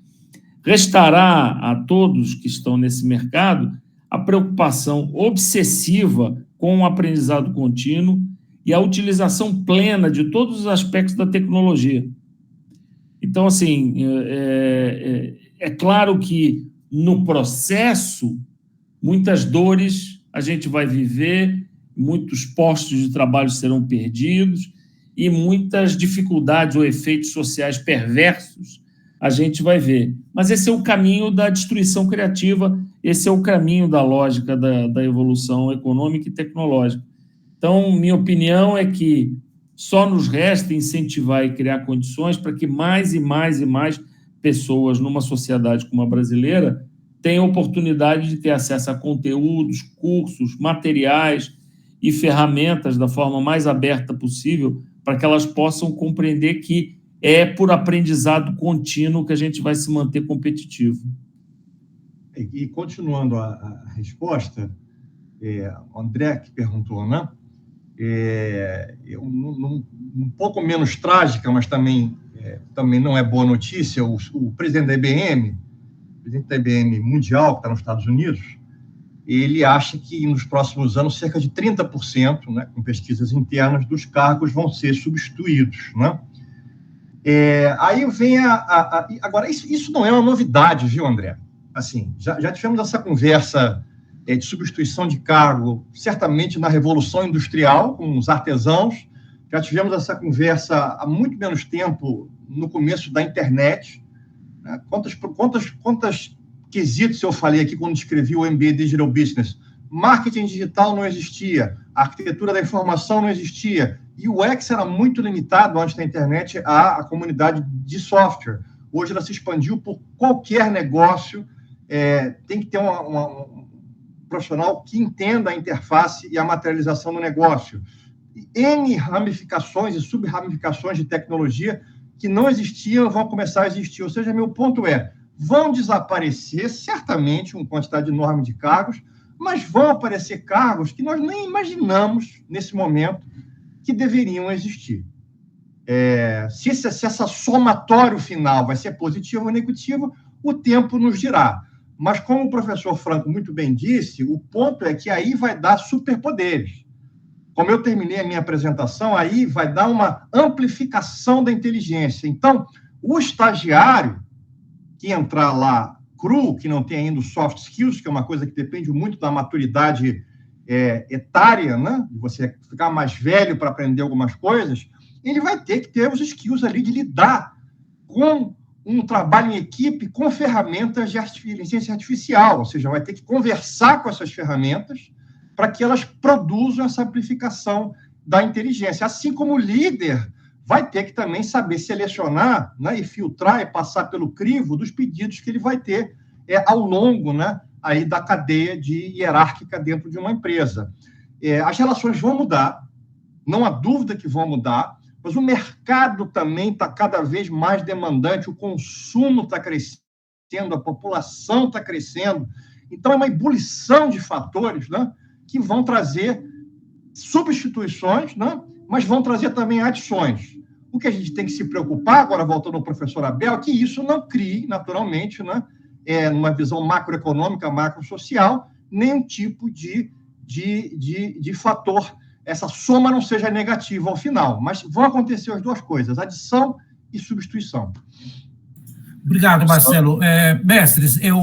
D: Restará a todos que estão nesse mercado a preocupação obsessiva com o aprendizado contínuo e a utilização plena de todos os aspectos da tecnologia. Então, assim, é claro que no processo, muitas dores a gente vai viver, muitos postos de trabalho serão perdidos e muitas dificuldades ou efeitos sociais perversos a gente vai ver. Mas esse é o caminho da destruição criativa, esse é o caminho da lógica da evolução econômica e tecnológica. Então, minha opinião é que só nos resta incentivar e criar condições para que mais e mais e mais pessoas numa sociedade como a brasileira tenham oportunidade de ter acesso a conteúdos, cursos, materiais e ferramentas da forma mais aberta possível para que elas possam compreender que é por aprendizado contínuo que a gente vai se manter competitivo.
G: E continuando a resposta, o André que perguntou, né? Um pouco menos trágica, mas também não é boa notícia, o presidente da IBM mundial, que está nos Estados Unidos, ele acha que nos próximos anos cerca de 30%, né, com pesquisas internas, dos cargos vão ser substituídos, né? Aí vem agora, isso não é uma novidade, viu, André? Assim, já tivemos essa conversa de substituição de cargo, certamente na Revolução Industrial, com os artesãos, já tivemos essa conversa há muito menos tempo, no começo da internet, né? Quantos quesitos eu falei aqui quando escrevi o MBA Digital Business? Marketing digital não existia, a arquitetura da informação não existia, e o UX era muito limitado antes da internet à comunidade de software. Hoje ela se expandiu por qualquer negócio, tem que ter um profissional que entenda a interface e a materialização do negócio. N ramificações e sub-ramificações de tecnologia que não existiam vão começar a existir. Ou seja, meu ponto vão desaparecer, certamente, uma quantidade enorme de cargos, mas vão aparecer cargos que nós nem imaginamos, nesse momento, que deveriam existir. Se essa somatório final vai ser positivo ou negativo, o tempo nos dirá. Mas, como o professor Franco muito bem disse, o ponto é que aí vai dar superpoderes. Como eu terminei a minha apresentação, aí vai dar uma amplificação da inteligência. Então, o estagiário que entrar lá cru, que não tem ainda os soft skills, que é uma coisa que depende muito da maturidade etária, né? De você ficar mais velho para aprender algumas coisas, ele vai ter que ter os skills ali de lidar com um trabalho em equipe com ferramentas de inteligência artificial, ou seja, vai ter que conversar com essas ferramentas para que elas produzam essa amplificação da inteligência. Assim como o líder vai ter que também saber selecionar, né, e filtrar e passar pelo crivo dos pedidos que ele vai ter ao longo, né, aí da cadeia hierárquica dentro de uma empresa. As relações vão mudar, não há dúvida que vão mudar, mas o mercado também está cada vez mais demandante, o consumo está crescendo, a população está crescendo. Então, é uma ebulição de fatores, né, que vão trazer substituições, né, mas vão trazer também adições. O que a gente tem que se preocupar, agora voltando ao professor Abel, é que isso não crie, naturalmente, né, numa visão macroeconômica, macrosocial, nenhum tipo de fator, essa soma não seja negativa ao final, mas vão acontecer as duas coisas, adição e substituição.
A: Obrigado, Marcelo. Mestres, eu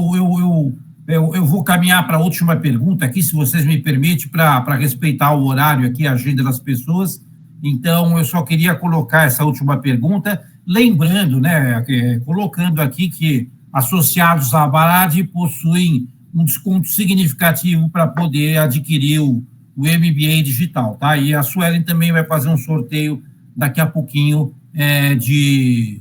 A: vou caminhar para a última pergunta aqui, se vocês me permitem, para respeitar o horário aqui, a agenda das pessoas. Então, eu só queria colocar essa última pergunta, lembrando, né, colocando aqui que associados à Abrad possuem um desconto significativo para poder adquirir o MBA digital, tá? E a Suelen também vai fazer um sorteio daqui a pouquinho,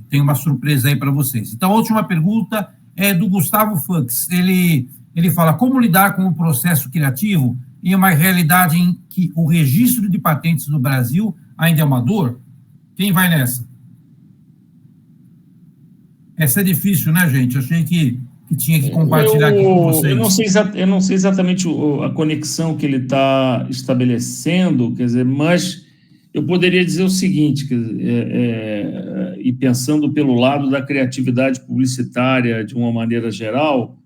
A: tem uma surpresa aí para vocês. Então, a última pergunta é do Gustavo Fux. Ele fala, como lidar com o processo criativo em uma realidade em que o registro de patentes no Brasil ainda é uma dor? Quem vai nessa? Essa é difícil, né, gente? Achei que tinha que compartilhar aqui com vocês.
D: Eu não sei exatamente a conexão que ele está estabelecendo, quer dizer, mas eu poderia dizer o seguinte, e pensando pelo lado da criatividade publicitária de uma maneira geral,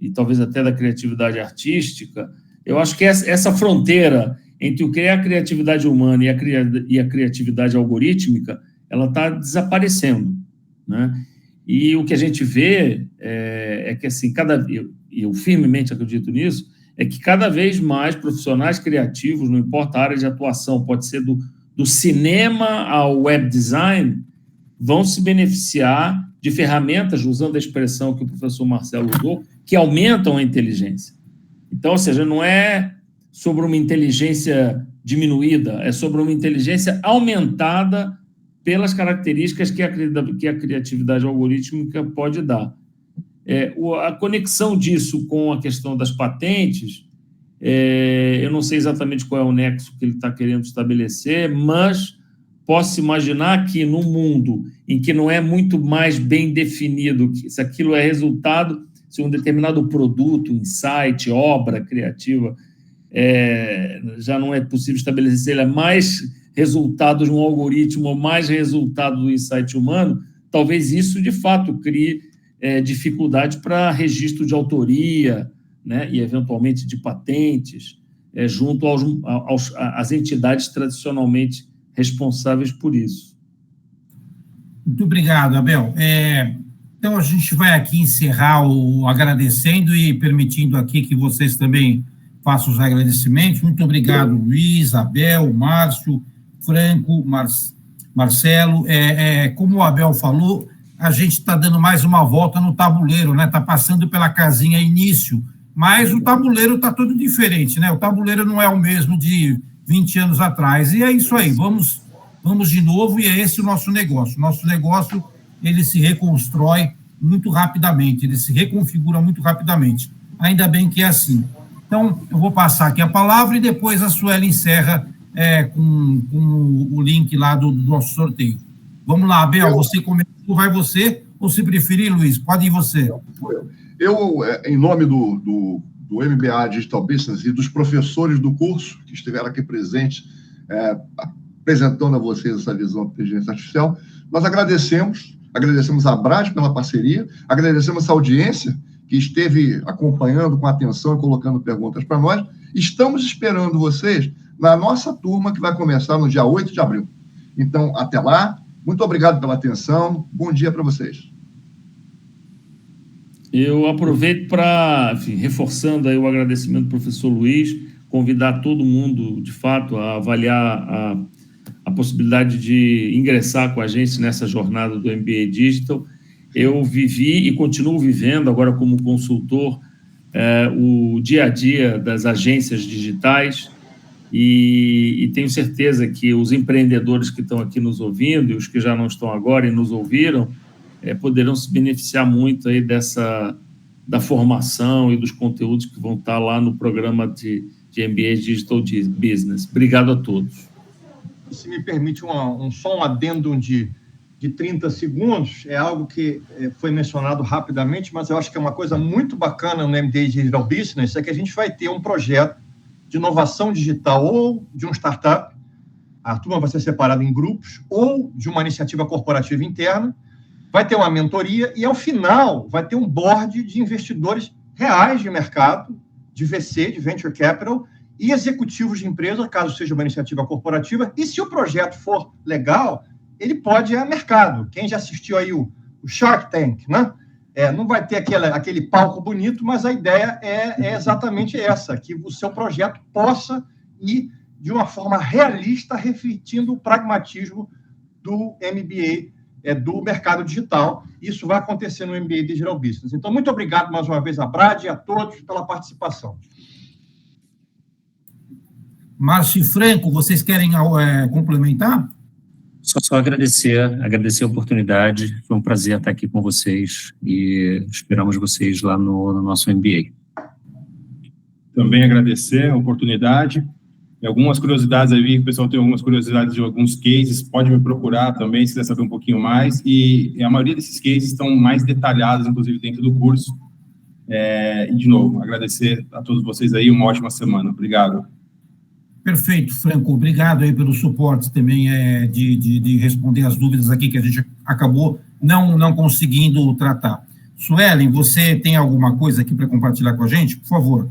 D: e talvez até da criatividade artística, eu acho que essa fronteira entre o que é a criatividade humana e a criatividade algorítmica, ela está desaparecendo, né? E o que a gente vê é que, assim, eu firmemente acredito nisso, é que cada vez mais profissionais criativos, não importa a área de atuação, pode ser do cinema ao web design, vão se beneficiar de ferramentas, usando a expressão que o professor Marcelo usou, que aumentam a inteligência. Então, ou seja, não é sobre uma inteligência diminuída, é sobre uma inteligência aumentada pelas características que a criatividade algorítmica pode dar. A conexão disso com a questão das patentes, eu não sei exatamente qual é o nexo que ele está querendo estabelecer, mas posso imaginar que num mundo em que não é muito mais bem definido se aquilo é resultado, se um determinado produto, insight, obra criativa, já não é possível estabelecer se ele é mais resultado de um algoritmo ou mais resultado do insight humano, talvez isso, de fato, crie dificuldade para registro de autoria, né, e, eventualmente, de patentes, junto às entidades tradicionalmente responsáveis por isso.
A: Muito obrigado, Abel. Então, a gente vai aqui encerrar agradecendo e permitindo aqui que vocês também façam os agradecimentos. Muito obrigado, Luiz, Abel, Márcio, Franco, Marcelo. Como o Abel falou, a gente está dando mais uma volta no tabuleiro, né? Está passando pela casinha início, mas o tabuleiro está todo diferente, né? O tabuleiro não é o mesmo de 20 anos atrás. E é isso aí, vamos de novo, e é esse o nosso negócio. Nosso negócio, ele se reconstrói muito rapidamente, ele se reconfigura muito rapidamente. Ainda bem que é assim. Então, eu vou passar aqui a palavra e depois a Sueli encerra com o link lá do nosso sorteio. Vamos lá, Abel, você começou, vai você, ou se preferir, Luiz, pode ir você.
C: Eu, em nome do MBA Digital Business e dos professores do curso que estiveram aqui presentes, apresentando a vocês essa visão da inteligência artificial, nós agradecemos a Abrad pela parceria, agradecemos essa audiência que esteve acompanhando com atenção e colocando perguntas para nós. Estamos esperando vocês na nossa turma, que vai começar no dia 8 de abril. Então, até lá, muito obrigado pela atenção, bom dia para vocês.
D: Eu aproveito para, reforçando aí o agradecimento do professor Luiz, convidar todo mundo, de fato, a avaliar a possibilidade de ingressar com a gente nessa jornada do MBA Digital. Eu vivi e continuo vivendo, agora como consultor, o dia a dia das agências digitais, e tenho certeza que os empreendedores que estão aqui nos ouvindo, e os que já não estão agora e nos ouviram, poderão se beneficiar muito aí da formação e dos conteúdos que vão estar lá no programa de MBA Digital Business. Obrigado a todos.
G: Se me permite só um adendo de 30 segundos, é algo que foi mencionado rapidamente, mas eu acho que é uma coisa muito bacana no MBA Digital Business, é que a gente vai ter um projeto de inovação digital ou de um startup, a turma vai ser separada em grupos, ou de uma iniciativa corporativa interna, vai ter uma mentoria e, ao final, vai ter um board de investidores reais de mercado, de VC, de Venture Capital, e executivos de empresa, caso seja uma iniciativa corporativa, e se o projeto for legal, ele pode ir a mercado. Quem já assistiu aí o Shark Tank, né? Não vai ter aquele palco bonito, mas a ideia é exatamente essa, que o seu projeto possa ir de uma forma realista, refletindo o pragmatismo do MBA, do mercado digital. Isso vai acontecer no MBA Digital Business. Então, muito obrigado mais uma vez a Brad e a todos pela participação.
A: Márcio e Franco, vocês querem complementar?
F: Só agradecer a oportunidade. Foi um prazer estar aqui com vocês e esperamos vocês lá no nosso MBA.
E: Também agradecer a oportunidade. Algumas curiosidades aí, o pessoal tem algumas curiosidades de alguns cases, pode me procurar também se quiser saber um pouquinho mais. E a maioria desses cases estão mais detalhados, inclusive, dentro do curso. E, de novo, agradecer a todos vocês aí, uma ótima semana. Obrigado.
A: Perfeito, Franco. Obrigado aí pelo suporte também de responder as dúvidas aqui que a gente acabou não conseguindo tratar. Suelen, você tem alguma coisa aqui para compartilhar com a gente? Por favor.